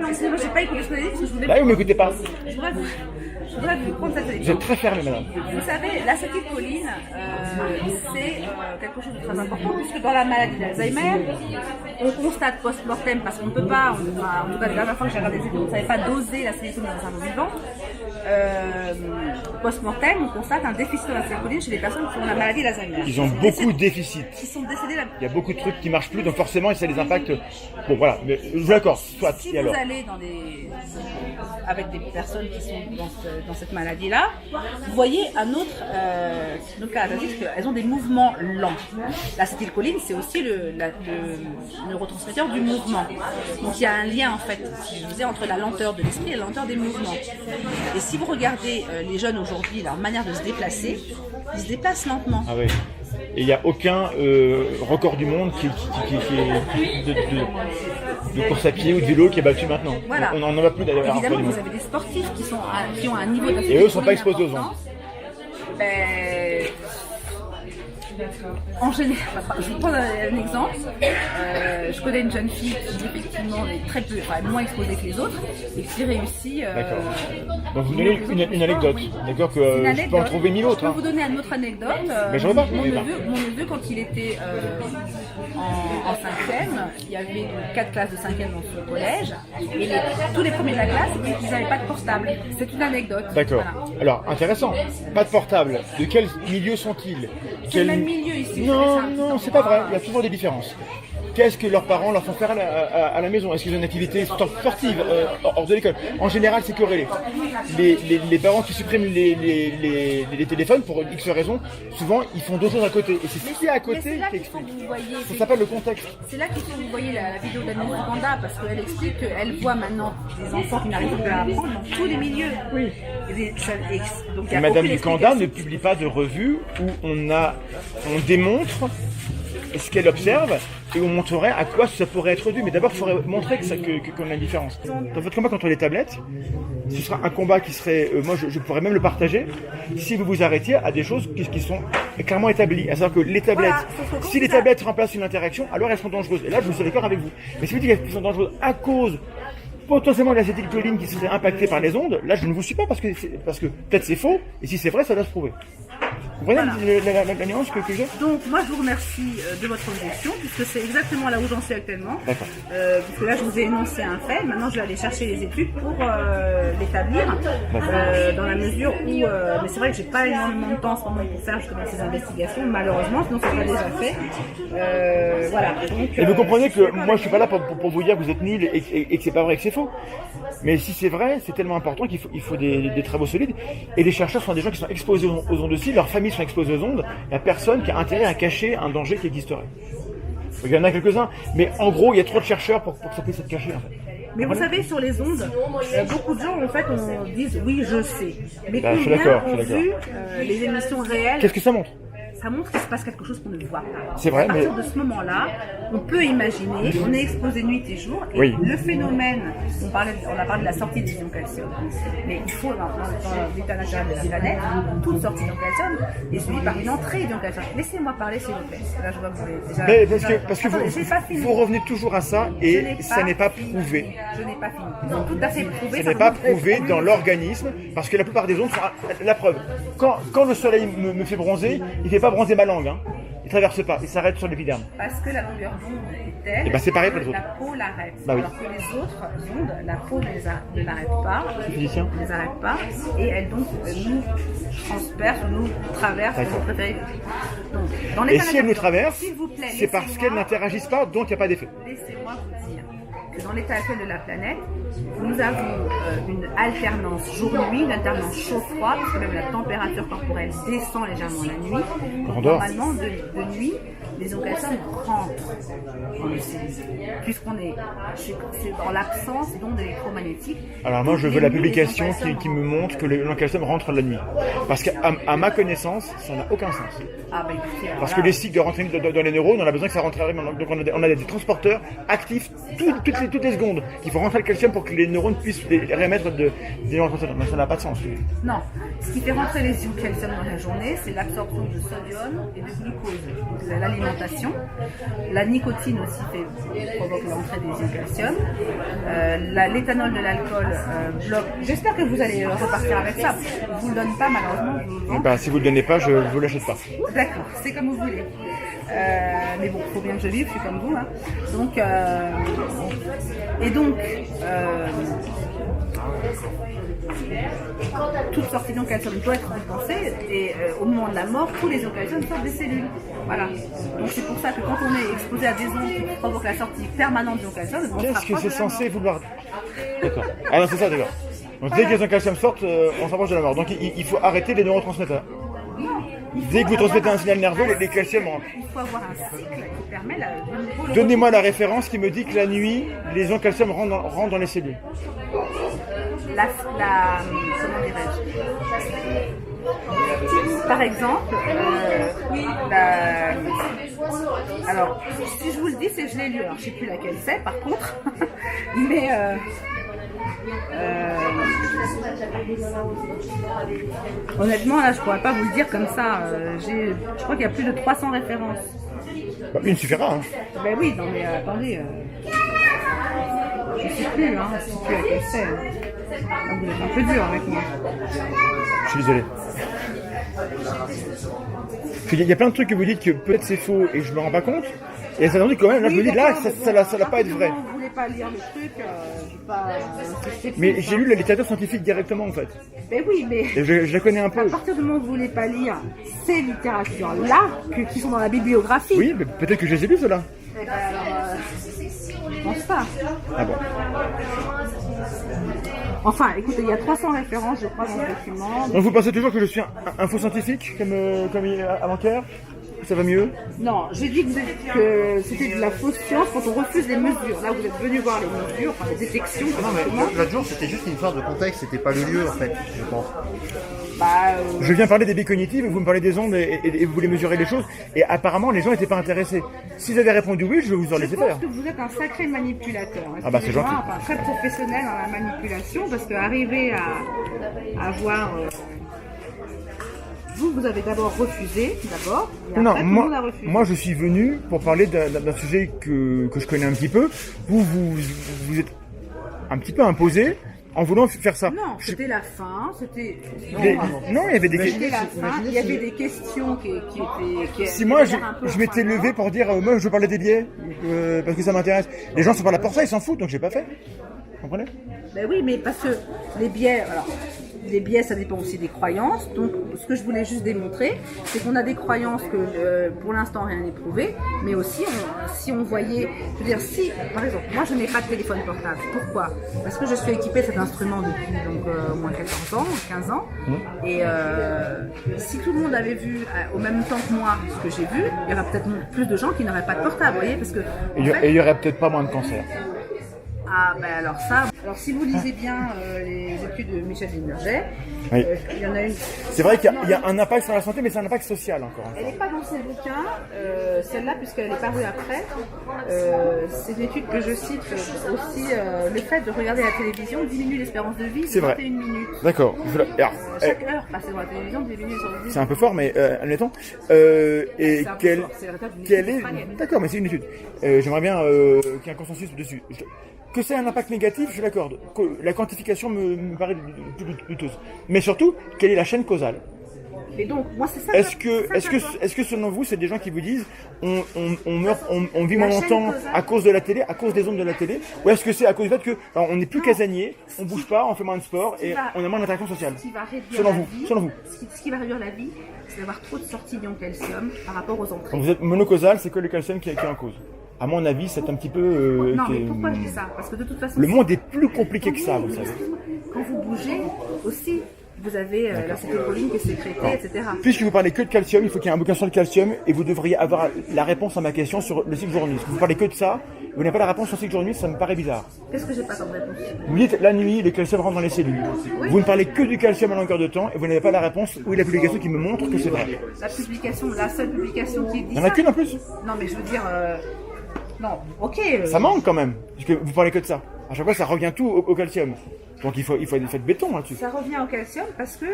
Excusez-moi, j'ai pas écouté ce que vous avez dit parce que je voulais. Bah oui, vous m'écoutez pas. Je voudrais vous prendre cette exemple. Vous êtes très fermé, madame. Vous savez, l'acétylcholine, c'est quelque chose de très important puisque dans la maladie d'Alzheimer, on constate post-mortem parce qu'on ne peut pas, en tout cas la dernière fois que j'ai regardé des études, on ne savait pas doser l'acétylcholine dans un cerveau vivant. Post-mortem, on constate un déficit d'acétylcholine chez les personnes qui ont la maladie d'Alzheimer. Ils ont beaucoup de déficits. Qui sont décédés là. Il y a beaucoup de trucs qui marchent plus, donc forcément, ça les impacte. Bon, voilà, mais je suis d'accord. Soit. Si vous allez avec des personnes qui sont dans cette maladie-là, vous voyez un autre caractéristique, elles ont des mouvements lents. L'acétylcholine, c'est aussi le neurotransmetteur du mouvement. Donc il y a un lien en fait, si je disais, entre la lenteur de l'esprit et la lenteur des mouvements. Et si vous regardez les jeunes aujourd'hui, leur manière de se déplacer, ils se déplacent lentement. Ah oui. Et il n'y a aucun record du monde qui de course à pied ou de vélo qui est battu maintenant. Voilà. On n'en va plus d'ailleurs. Évidemment, vous avez des sportifs qui ont un niveau d'activité. Et eux ne sont pas exposés aux ondes. En général, je vous prends un exemple. Je connais une jeune fille qui effectivement est moins exposée que les autres et qui réussit. D'accord. Donc vous donnez une anecdote. D'accord, que je peux en trouver 1000 autres. Je peux vous donner une autre anecdote. Mais j'en ai pas. Mon neveu, quand il était en 5e, il y avait 4 classes de 5e dans ce collège et tous les premiers de la classe, ils n'avaient pas de portable. C'est une anecdote. D'accord. Voilà. Alors, intéressant. Pas de portable. De quel milieu sont-ils? C'est le même milieu ici. Non, c'est pas vrai. Il y a toujours des différences. Qu'est-ce que leurs parents leur font faire à la maison? Est-ce qu'ils ont une activité sportive hors de l'école? En général, c'est corrélé. Les parents qui suppriment les téléphones pour X raisons, souvent, ils font d'autres choses à côté. Et c'est ce qui est à côté qui explique. Ça s'appelle le contexte. C'est là qu'il faut que vous voyez la vidéo d'Annie Kanda parce qu'elle explique qu'elle voit maintenant des enfants qui n'arrivent plus à apprendre dans tous les milieux. Oui. Donc, Madame Kanda ne publie pas de revue où on démontre ce qu'elle observe et on montrerait à quoi ça pourrait être dû. Mais d'abord, il faudrait montrer qu'on a une différence. Dans votre combat contre les tablettes, ce sera un combat qui serait, moi je pourrais même le partager, si vous vous arrêtiez à des choses qui sont clairement établies. À savoir que les tablettes, si les tablettes remplacent une interaction, alors elles sont dangereuses. Et là, je suis d'accord avec vous. Mais si vous dites qu'elles sont dangereuses à cause potentiellement de l'acétylcholine qui serait impactée par les ondes, là je ne vous suis pas parce que peut-être c'est faux, et si c'est vrai, ça doit se prouver. Vous comprenez la nuance que j'ai? Donc moi je vous remercie de votre objection, puisque c'est exactement là où j'en suis actuellement. D'accord. Puisque là je vous ai énoncé un fait, maintenant je vais aller chercher les études pour l'établir, dans la mesure où, mais c'est vrai que j'ai pas énormément de temps en ce moment pour faire justement ces investigations, malheureusement, sinon c'est pas déjà fait. Voilà. Donc, et vous comprenez que moi je suis pas là pour vous dire que vous êtes nuls et que c'est pas vrai, que c'est faux. Mais si c'est vrai, c'est tellement important qu'il faut des travaux solides. Et les chercheurs sont des gens qui sont exposés aux ondes aussi, leurs familles sont exposées aux ondes. Il n'y a personne qui a intérêt à cacher un danger qui existerait. Il y en a quelques-uns, mais en gros, il y a trop de chercheurs pour que ça puisse être caché en fait. Mais vous savez, sur les ondes, beaucoup de gens en fait disent oui, je sais. Mais combien ont vu les émissions réelles? Qu'est-ce que ça montre? Ça montre qu'il se passe quelque chose qu'on ne voit pas. C'est vrai, à partir de ce moment-là, on peut imaginer, on est exposé nuit et jour, et oui. Le phénomène, on a parlé de la sortie des ions calcium, mais il faut, dans l'état naturel de la planète, toute sortie d'ions calcium est suivie par une entrée d'ions calcium. Laissez-moi parler, s'il vous plaît. Là, je vois que vous avez déjà... Parce que vous revenez toujours à ça, et ça n'est pas prouvé. Je n'ai pas fini. Ils ont tout à fait prouvé. Ça n'est pas prouvé dans l'organisme, parce que la plupart des ondes sont la preuve. Quand le soleil me fait bronzer, il ne fait pas bronzer ma langue, hein. Il traverse pas, il s'arrête sur l'épiderme. Parce que la longueur d'onde est telle, et ben c'est pareil pour les autres. La peau l'arrête. Bah oui. Alors que les autres ondes, la peau ne l'arrête pas, ne les arrête pas, et elle donc nous transperce, nous traverse. Donc, dans et si elle nous traverse, plaît, c'est parce qu'elles n'interagissent pas, donc il n'y a pas d'effet. Laissez-moi vous dire que dans l'état actuel de la planète, nous avons une alternance jour-nuit, une alternance chaud-froid, parce que même la température corporelle descend légèrement la nuit. Normalement, de nuit, les ions calcium rentrent dans le cellules, puisqu'on est dans l'absence d'ondes électromagnétiques. Alors moi, je veux la publication qui me montre que les ions calcium rentrent la nuit. Parce qu'à ma connaissance, ça n'a aucun sens. Parce que les cycles de rentrée dans les neurones, on a besoin que ça rentre à donc on a des transporteurs actifs toutes les secondes. Il faut rentrer le calcium pour que les neurones puissent réémettre des neurotransmetteurs. Mais ça n'a pas de sens. Non. Ce qui fait rentrer les ions calcium dans la journée, c'est l'absorption de sodium et de glucose. C'est l'alimentation. La nicotine aussi provoque l'entrée des ions calcium. L'éthanol de l'alcool bloque. J'espère que vous allez repartir avec ça. Je ne vous le donne pas, malheureusement. Si vous ne le donnez pas, je ne vous l'achète pas. D'accord, c'est comme vous voulez. Mais bon, il faut bien que je vive, je suis comme vous. Hein. Donc, toute sortie d'ion calcium doit être compensée et au moment de la mort, tous les ions calcium sortent des cellules. Voilà. Donc c'est pour ça que quand on est exposé à des ondes qui provoquent la sortie permanente d'ion calcium, qu'est-ce que c'est censé vouloir? D'accord. Ah non, c'est ça, d'accord. Donc dès que les ions calcium sortent, on s'approche de la mort. Donc il faut arrêter les neurotransmetteurs. Dès que vous transmettez un signal nerveux, les calciums rentrent. Il faut avoir un cycle qui permet de Donnez-moi la référence qui me dit que la nuit, les ions calcium rentrent dans les cellules. Comment dirais-je? Par exemple, alors, si je vous le dis, c'est que je l'ai lu. Alors, je ne sais plus laquelle c'est, par contre. Mais... honnêtement, là, je pourrais pas vous le dire comme ça. Je crois qu'il y a plus de 300 références. Une suffira, hein. Ben oui, non mais attendez. Je sais plus, hein. Je sais plus laquelle c'est. Vous êtes un peu dur avec moi. Je suis désolé. Il y a plein de trucs que vous dites que peut-être c'est faux et je me rends pas compte. Et ça quand même, là je me dis là, ça va pas être vrai. Vous voulez pas lire le truc, mais j'ai lu la littérature scientifique directement en fait. Ben oui, mais et je la connais un peu. À partir du moment où vous voulez pas lire ces littératures-là, qui sont dans la bibliographie. Oui, mais peut-être que je les ai lues ceux-là. Eh ben alors, je pense pas. Ah bon. Enfin, écoutez, il y a 300 références, je crois, dans le document. Donc vous pensez toujours que je suis un faux scientifique, comme avant-hier? Ça va mieux? Non, j'ai dit que c'était de la fausse science quand on refuse les mesures. Là, vous êtes venu voir les mesures, enfin les détections. Non, mais l'autre jour, c'était juste une histoire de contexte, c'était pas le lieu, en fait, je pense. Je viens parler des billes cognitives, vous me parlez des ondes et vous voulez mesurer les choses. Et apparemment, les gens n'étaient pas intéressés. S'ils avaient répondu oui, je vais vous en laisser faire. Je pense que vous êtes un sacré manipulateur. Ah bah c'est gentil. Enfin, très professionnel dans la manipulation, parce qu'arriver à avoir... Vous avez d'abord refusé, et après, tout le monde a refusé. Moi je suis venu pour parler d'un sujet que je connais un petit peu. Vous êtes un petit peu imposé en voulant faire ça. Non, c'était la fin, c'était... Non, il y avait des questions. C'était la fin, il y avait des questions qui étaient... Si moi je m'étais levé pour dire, moi je veux parler des billets, parce que ça m'intéresse. Les gens sont pas là pour ça, ils s'en foutent, donc j'ai pas fait. Vous comprenez? Ben oui, mais parce que les biais... Alors, les biais, ça dépend aussi des croyances. Donc, ce que je voulais juste démontrer, c'est qu'on a des croyances que, pour l'instant, rien n'est prouvé. Mais aussi, si on voyait... Je veux dire, si, par exemple, moi, je n'ai pas de téléphone portable. Pourquoi? Parce que je suis équipée de cet instrument depuis donc, au moins 14 ans, 15 ans. Et si tout le monde avait vu au même temps que moi ce que j'ai vu, il y aurait peut-être plus de gens qui n'auraient pas de portable, vous voyez, parce que... Et il y aurait peut-être pas moins de cancer. Ah ben alors ça, si vous lisez bien les études de Michel Demirget, oui. Il y en a une... C'est vrai qu'il y a un impact sur la santé, mais c'est un impact social encore. Elle n'est pas dans ses bouquins, celle-là, puisqu'elle est parue après. C'est une étude que je cite aussi, le fait de regarder la télévision diminue l'espérance de vie de 21 minutes. D'accord. Chaque heure passée dans la télévision diminue l'espérance de vie. C'est un peu fort, mais admettons. Et quelle est... D'accord, mais c'est une étude. J'aimerais bien qu'il y ait un consensus dessus. Que c'est un impact négatif, je l'accorde. La quantification me paraît douteuse. Mais surtout, quelle est la chaîne causale? Et donc, moi, c'est ça. Est-ce que selon vous, c'est des gens qui vous disent on vit moins longtemps à cause de la télé, à cause des ondes de la télé, ou est-ce que c'est à cause du fait que on n'est plus casanier, on bouge pas, on fait moins de sport et on a moins d'interaction sociale? Selon vous. Ce qui va réduire la vie, c'est d'avoir trop de sorties d'ion calcium par rapport aux entrées. Quand vous êtes monocausal, c'est que le calcium qui est en cause. À mon avis, c'est un petit peu... non, mais pourquoi je dis ça? Parce que de toute façon... Le monde est plus compliqué que ça, vous savez. Quand vous bougez, aussi, vous avez l'acétylcholine qui est sécrétée, etc. Puisque vous parlez que de calcium, il faut qu'il y ait un bouquin sur le calcium et vous devriez avoir la réponse à ma question sur le cycle jour-nuit. Vous parlez que de ça, vous n'avez pas la réponse sur le cycle jour-nuit, ça me paraît bizarre. Qu'est-ce que j'ai pas comme réponse? Vous dites la nuit, le calcium rentre dans les cellules. Oui. Vous ne parlez que du calcium à longueur de temps et vous n'avez pas la réponse ou la publication qui me montre que c'est vrai. La seule publication qui dit ça... Il y en a qu'une en plus? Non, mais je veux dire... Non, ok. Ça manque quand même, parce que vous parlez que de ça. À chaque fois, ça revient tout au calcium. Donc il faut être fait de béton là-dessus. Ça revient au calcium parce que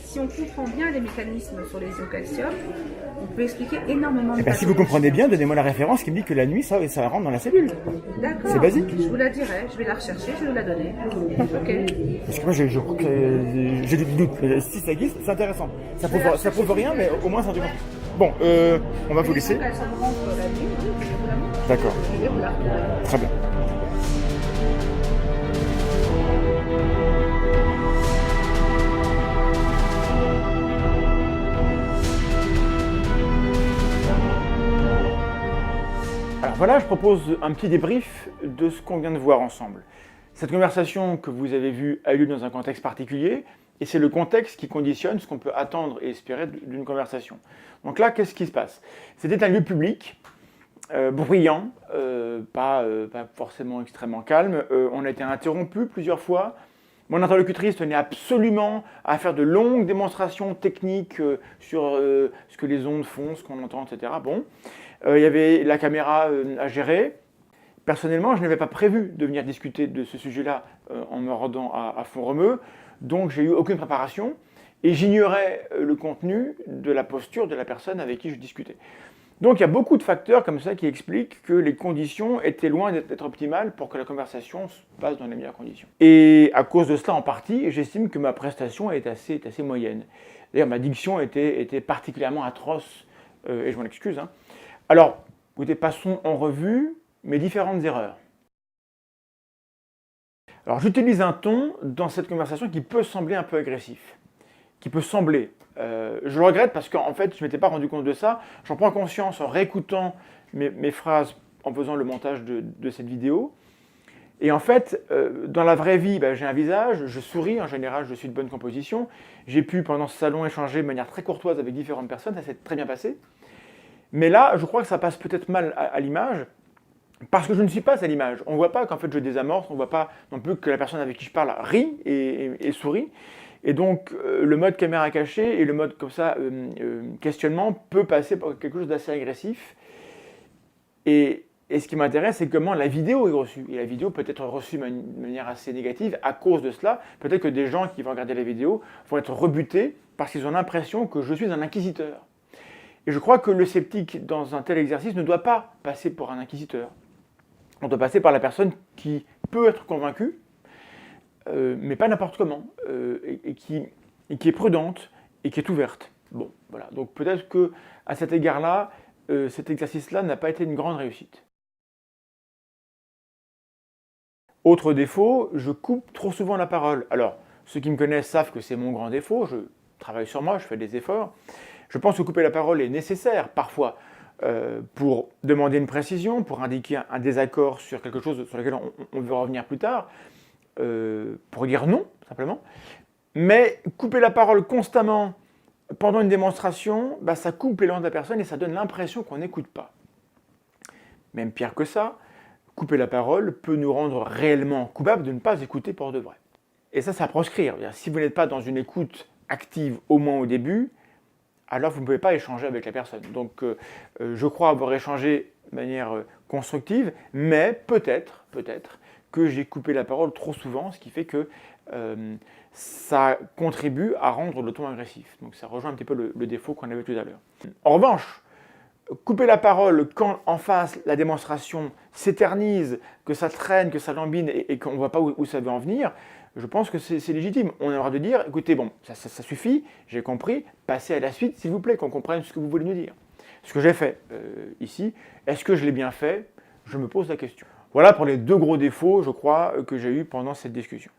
si on comprend bien les mécanismes sur les ions calcium, on peut expliquer énormément de choses. Si vous comprenez bien, donnez-moi la référence qui me dit que la nuit, ça rentre dans la cellule. D'accord. C'est basique. Je vous la dirai, je vais la rechercher, je vais vous la donner. Ok. Parce que moi, j'ai des doutes. Si ça existe, c'est intéressant. Ça prouve rien, mais au moins c'est intéressant. Bon, on va vous laisser. D'accord. Très bien. Alors voilà, je propose un petit débrief de ce qu'on vient de voir ensemble. Cette conversation que vous avez vue a eu lieu dans un contexte particulier, et c'est le contexte qui conditionne ce qu'on peut attendre et espérer d'une conversation. Donc là, qu'est-ce qui se passe? C'était un lieu public, bruyant, pas forcément extrêmement calme. On a été interrompu plusieurs fois. Mon interlocutrice tenait absolument à faire de longues démonstrations techniques sur ce que les ondes font, ce qu'on entend, etc. Bon, il y avait la caméra à gérer. Personnellement, je n'avais pas prévu de venir discuter de ce sujet-là en me rendant à Font-Romeu, donc j'ai eu aucune préparation et j'ignorais le contenu de la posture de la personne avec qui je discutais. Donc il y a beaucoup de facteurs comme ça qui expliquent que les conditions étaient loin d'être optimales pour que la conversation se passe dans les meilleures conditions. Et à cause de cela en partie, j'estime que ma prestation est assez moyenne. D'ailleurs ma diction était particulièrement atroce, et je m'en excuse. Hein. Alors, écoutez, passons en revue mes différentes erreurs. Alors j'utilise un ton dans cette conversation qui peut sembler un peu agressif, qui peut sembler. Je le regrette parce qu'en fait je ne m'étais pas rendu compte de ça. J'en prends conscience en réécoutant mes phrases en faisant le montage de cette vidéo. Et en fait, dans la vraie vie, j'ai un visage, je souris, en général, je suis de bonne composition. J'ai pu, pendant ce salon, échanger de manière très courtoise avec différentes personnes, ça s'est très bien passé. Mais là, je crois que ça passe peut-être mal à l'image, parce que je ne suis pas à l'image. On ne voit pas qu'en fait je désamorce, on ne voit pas non plus que la personne avec qui je parle rit et sourit. Et donc, le mode caméra cachée et le mode comme ça, questionnement, peut passer par quelque chose d'assez agressif. Et ce qui m'intéresse, c'est comment la vidéo est reçue. Et la vidéo peut être reçue de manière assez négative à cause de cela. Peut-être que des gens qui vont regarder la vidéo vont être rebutés parce qu'ils ont l'impression que je suis un inquisiteur. Et je crois que le sceptique, dans un tel exercice, ne doit pas passer pour un inquisiteur. On doit passer par la personne qui peut être convaincue, mais pas n'importe comment, et qui est prudente et qui est ouverte. Bon, voilà. Donc peut-être qu'à cet égard-là, cet exercice-là n'a pas été une grande réussite. Autre défaut, je coupe trop souvent la parole. Alors, ceux qui me connaissent savent que c'est mon grand défaut, je travaille sur moi, je fais des efforts. Je pense que couper la parole est nécessaire, parfois, pour demander une précision, pour indiquer un désaccord sur quelque chose sur lequel on veut revenir plus tard, pour dire non, simplement. Mais couper la parole constamment pendant une démonstration, ça coupe l'élan de la personne et ça donne l'impression qu'on n'écoute pas. Même pire que ça, couper la parole peut nous rendre réellement coupables de ne pas écouter pour de vrai. Et ça, c'est à proscrire. Si vous n'êtes pas dans une écoute active, au moins au début, alors vous ne pouvez pas échanger avec la personne. Donc, je crois avoir échangé de manière constructive, mais peut-être que j'ai coupé la parole trop souvent, ce qui fait que ça contribue à rendre le ton agressif. Donc, ça rejoint un petit peu le défaut qu'on avait tout à l'heure. En revanche, couper la parole quand en face la démonstration s'éternise, que ça traîne, que ça lambine et qu'on ne voit pas où ça veut en venir, je pense que c'est légitime. On a le droit de dire, écoutez, bon, ça suffit, j'ai compris, passez à la suite, s'il vous plaît, qu'on comprenne ce que vous voulez nous dire. Ce que j'ai fait ici, est-ce que je l'ai bien fait? Je me pose la question. Voilà pour les deux gros défauts, je crois, que j'ai eu pendant cette discussion.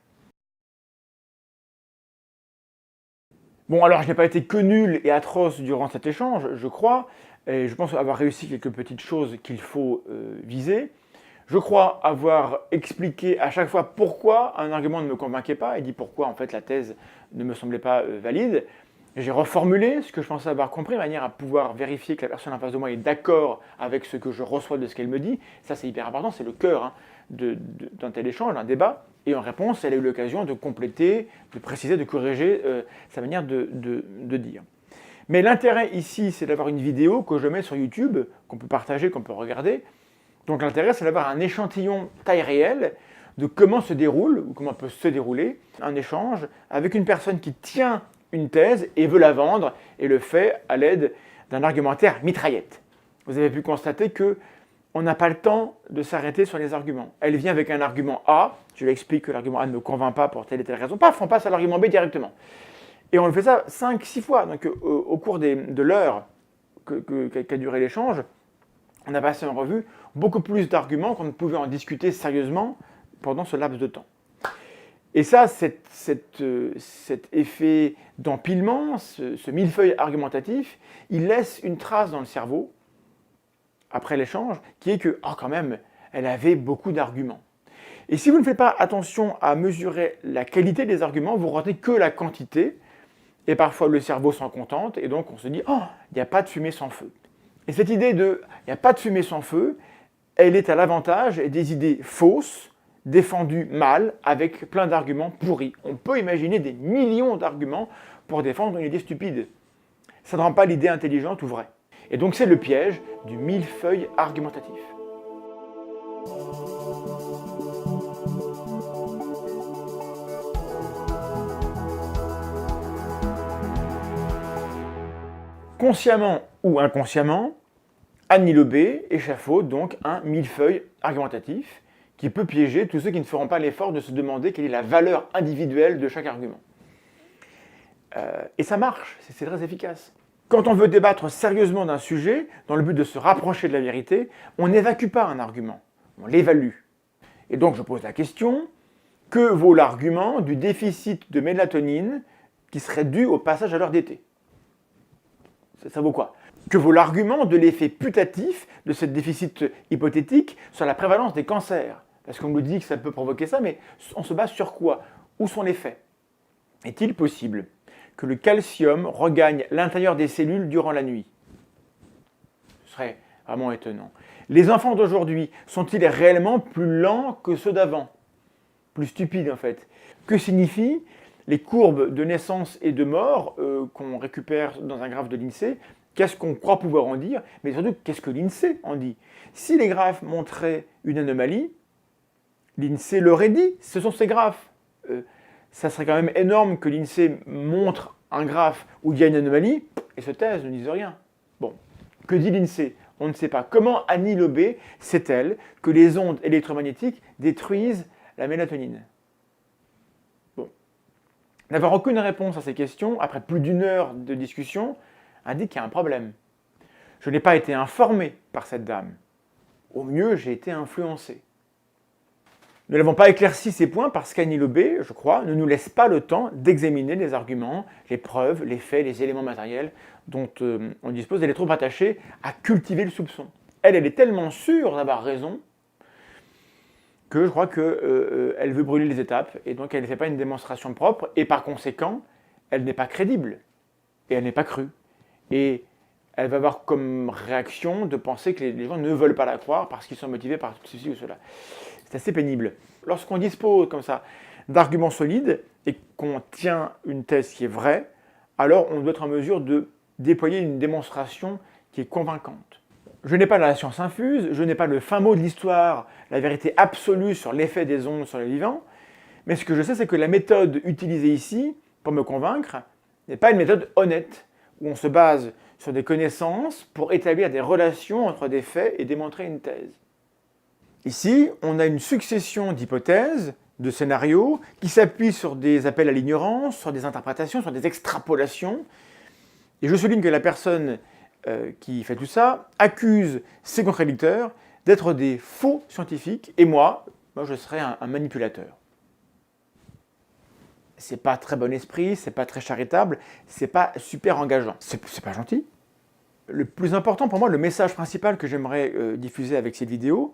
Bon, alors je n'ai pas été que nul et atroce durant cet échange, je crois, et je pense avoir réussi quelques petites choses qu'il faut viser. Je crois avoir expliqué à chaque fois pourquoi un argument ne me convainquait pas et dit pourquoi en fait la thèse ne me semblait pas valide. J'ai reformulé ce que je pensais avoir compris de manière à pouvoir vérifier que la personne en face de moi est d'accord avec ce que je reçois de ce qu'elle me dit. Ça c'est hyper important, c'est le cœur d'un tel échange, d'un débat. Et en réponse, elle a eu l'occasion de compléter, de préciser, de corriger sa manière de dire. Mais l'intérêt ici, c'est d'avoir une vidéo que je mets sur YouTube, qu'on peut partager, qu'on peut regarder. Donc l'intérêt, c'est d'avoir un échantillon taille réelle de comment se déroule, ou comment peut se dérouler, un échange avec une personne qui tient une thèse et veut la vendre, et le fait à l'aide d'un argumentaire mitraillette. Vous avez pu constater qu'on n'a pas le temps de s'arrêter sur les arguments. Elle vient avec un argument A, je lui explique que l'argument A ne me convainc pas pour telle et telle raison, paf, on passe à l'argument B directement. Et on le fait ça 5-6 fois, donc au cours de l'heure qu'a duré l'échange, on a passé en revue beaucoup plus d'arguments qu'on ne pouvait en discuter sérieusement pendant ce laps de temps. Et ça, cet effet d'empilement, ce millefeuille argumentatif, il laisse une trace dans le cerveau, après l'échange, qui est que, quand même, elle avait beaucoup d'arguments. Et si vous ne faites pas attention à mesurer la qualité des arguments, vous retenez que la quantité, et parfois le cerveau s'en contente, et donc on se dit « Oh, il n'y a pas de fumée sans feu ». Et cette idée de « il n'y a pas de fumée sans feu », elle est à l'avantage des idées fausses, défendues mal, avec plein d'arguments pourris. On peut imaginer des millions d'arguments pour défendre une idée stupide. Ça ne rend pas l'idée intelligente ou vraie. Et donc c'est le piège du millefeuille argumentatif. Consciemment ou inconsciemment, Annie Lebé échafaude donc un millefeuille argumentatif qui peut piéger tous ceux qui ne feront pas l'effort de se demander quelle est la valeur individuelle de chaque argument. Et ça marche, c'est très efficace. Quand on veut débattre sérieusement d'un sujet, dans le but de se rapprocher de la vérité, on n'évacue pas un argument, on l'évalue. Et donc je pose la question, que vaut l'argument du déficit de mélatonine qui serait dû au passage à l'heure d'été? Ça vaut quoi? Que vaut l'argument de l'effet putatif de ce déficit hypothétique sur la prévalence des cancers? Parce qu'on nous dit que ça peut provoquer ça, mais on se base sur quoi? Où sont les faits? Est-il possible que le calcium regagne l'intérieur des cellules durant la nuit? Ce serait vraiment étonnant. Les enfants d'aujourd'hui sont-ils réellement plus lents que ceux d'avant? Plus stupides en fait. Que signifient les courbes de naissance et de mort qu'on récupère dans un graphe de l'INSEE? Qu'est-ce qu'on croit pouvoir en dire? Mais surtout, qu'est-ce que l'INSEE en dit? Si les graphes montraient une anomalie, l'INSEE l'aurait dit, ce sont ces graphes. Ça serait quand même énorme que l'INSEE montre un graphe où il y a une anomalie et se taise, ne dise rien. Bon, que dit l'INSEE? On ne sait pas. Comment Annie Lobé sait-elle que les ondes électromagnétiques détruisent la mélatonine? Bon. N'avoir aucune réponse à ces questions, après plus d'1 heure de discussion, indique qu'il y a un problème. Je n'ai pas été informé par cette dame. Au mieux, j'ai été influencé. Nous n'avons pas éclairci ces points parce qu'Annie Lobé, je crois, ne nous laisse pas le temps d'examiner les arguments, les preuves, les faits, les éléments matériels dont on dispose. Elle est trop attachée à cultiver le soupçon. Elle est tellement sûre d'avoir raison que je crois qu'elle veut brûler les étapes et donc elle ne fait pas une démonstration propre et par conséquent, elle n'est pas crédible et elle n'est pas crue. Et elle va avoir comme réaction de penser que les gens ne veulent pas la croire parce qu'ils sont motivés par ceci ou cela. C'est assez pénible. Lorsqu'on dispose comme ça d'arguments solides et qu'on tient une thèse qui est vraie, alors on doit être en mesure de déployer une démonstration qui est convaincante. Je n'ai pas la science infuse, je n'ai pas le fin mot de l'histoire, la vérité absolue sur l'effet des ondes sur les vivants, mais ce que je sais, c'est que la méthode utilisée ici, pour me convaincre, n'est pas une méthode honnête, où on se base sur des connaissances pour établir des relations entre des faits et démontrer une thèse. Ici, on a une succession d'hypothèses, de scénarios, qui s'appuient sur des appels à l'ignorance, sur des interprétations, sur des extrapolations. Et je souligne que la personne qui fait tout ça accuse ses contradicteurs d'être des faux scientifiques, et moi je serais un manipulateur. C'est pas très bon esprit, c'est pas très charitable, c'est pas super engageant. C'est pas gentil. Le plus important pour moi, le message principal que j'aimerais diffuser avec cette vidéo,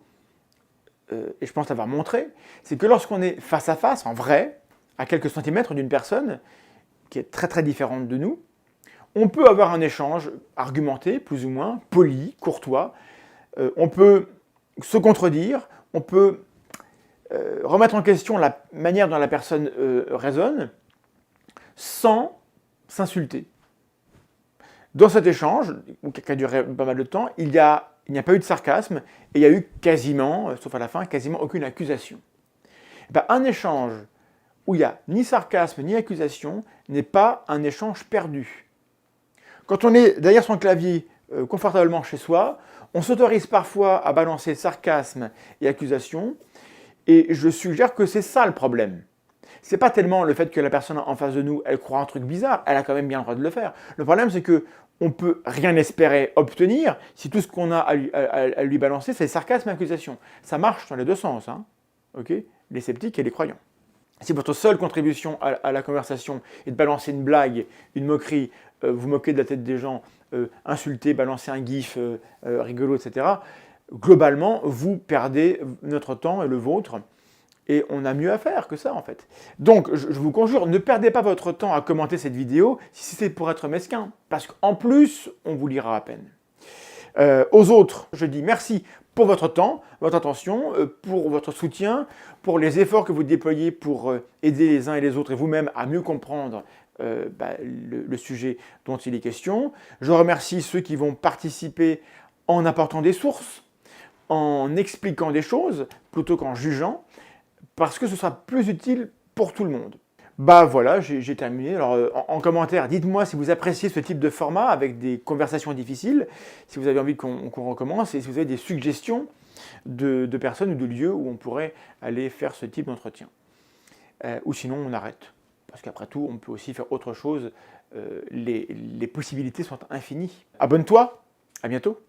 et je pense l'avoir montré, c'est que lorsqu'on est face à face, en vrai, à quelques centimètres d'une personne qui est très très différente de nous, on peut avoir un échange argumenté, plus ou moins, poli, courtois, on peut se contredire, on peut remettre en question la manière dont la personne raisonne, sans s'insulter. Dans cet échange, qui a duré pas mal de temps, il n'y a pas eu de sarcasme, et il y a eu quasiment, sauf à la fin, quasiment aucune accusation. Et bien, un échange où il n'y a ni sarcasme ni accusation n'est pas un échange perdu. Quand on est derrière son clavier confortablement chez soi, on s'autorise parfois à balancer sarcasme et accusation, et je suggère que c'est ça le problème. C'est pas tellement le fait que la personne en face de nous, elle croit un truc bizarre, elle a quand même bien le droit de le faire. Le problème, c'est que on peut rien espérer obtenir si tout ce qu'on a à lui balancer, c'est sarcasme et accusation. Ça marche dans les deux sens, hein, okay, les sceptiques et les croyants. Si votre seule contribution à la conversation est de balancer une blague, une moquerie, vous moquer de la tête des gens, insulter, balancer un gif rigolo, etc., globalement, vous perdez notre temps et le vôtre. Et on a mieux à faire que ça, en fait. Donc, je vous conjure, ne perdez pas votre temps à commenter cette vidéo si c'est pour être mesquin. Parce qu'en plus, on vous lira à peine. Aux autres, je dis merci pour votre temps, votre attention, pour votre soutien, pour les efforts que vous déployez pour aider les uns et les autres et vous-même à mieux comprendre le sujet dont il est question. Je remercie ceux qui vont participer en apportant des sources, en expliquant des choses, plutôt qu'en jugeant, parce que ce sera plus utile pour tout le monde. Bah voilà, j'ai terminé. Alors en commentaire, dites-moi si vous appréciez ce type de format avec des conversations difficiles, si vous avez envie qu'on recommence et si vous avez des suggestions de personnes ou de lieux où on pourrait aller faire ce type d'entretien. Ou sinon on arrête, parce qu'après tout on peut aussi faire autre chose, les possibilités sont infinies. Abonne-toi, à bientôt.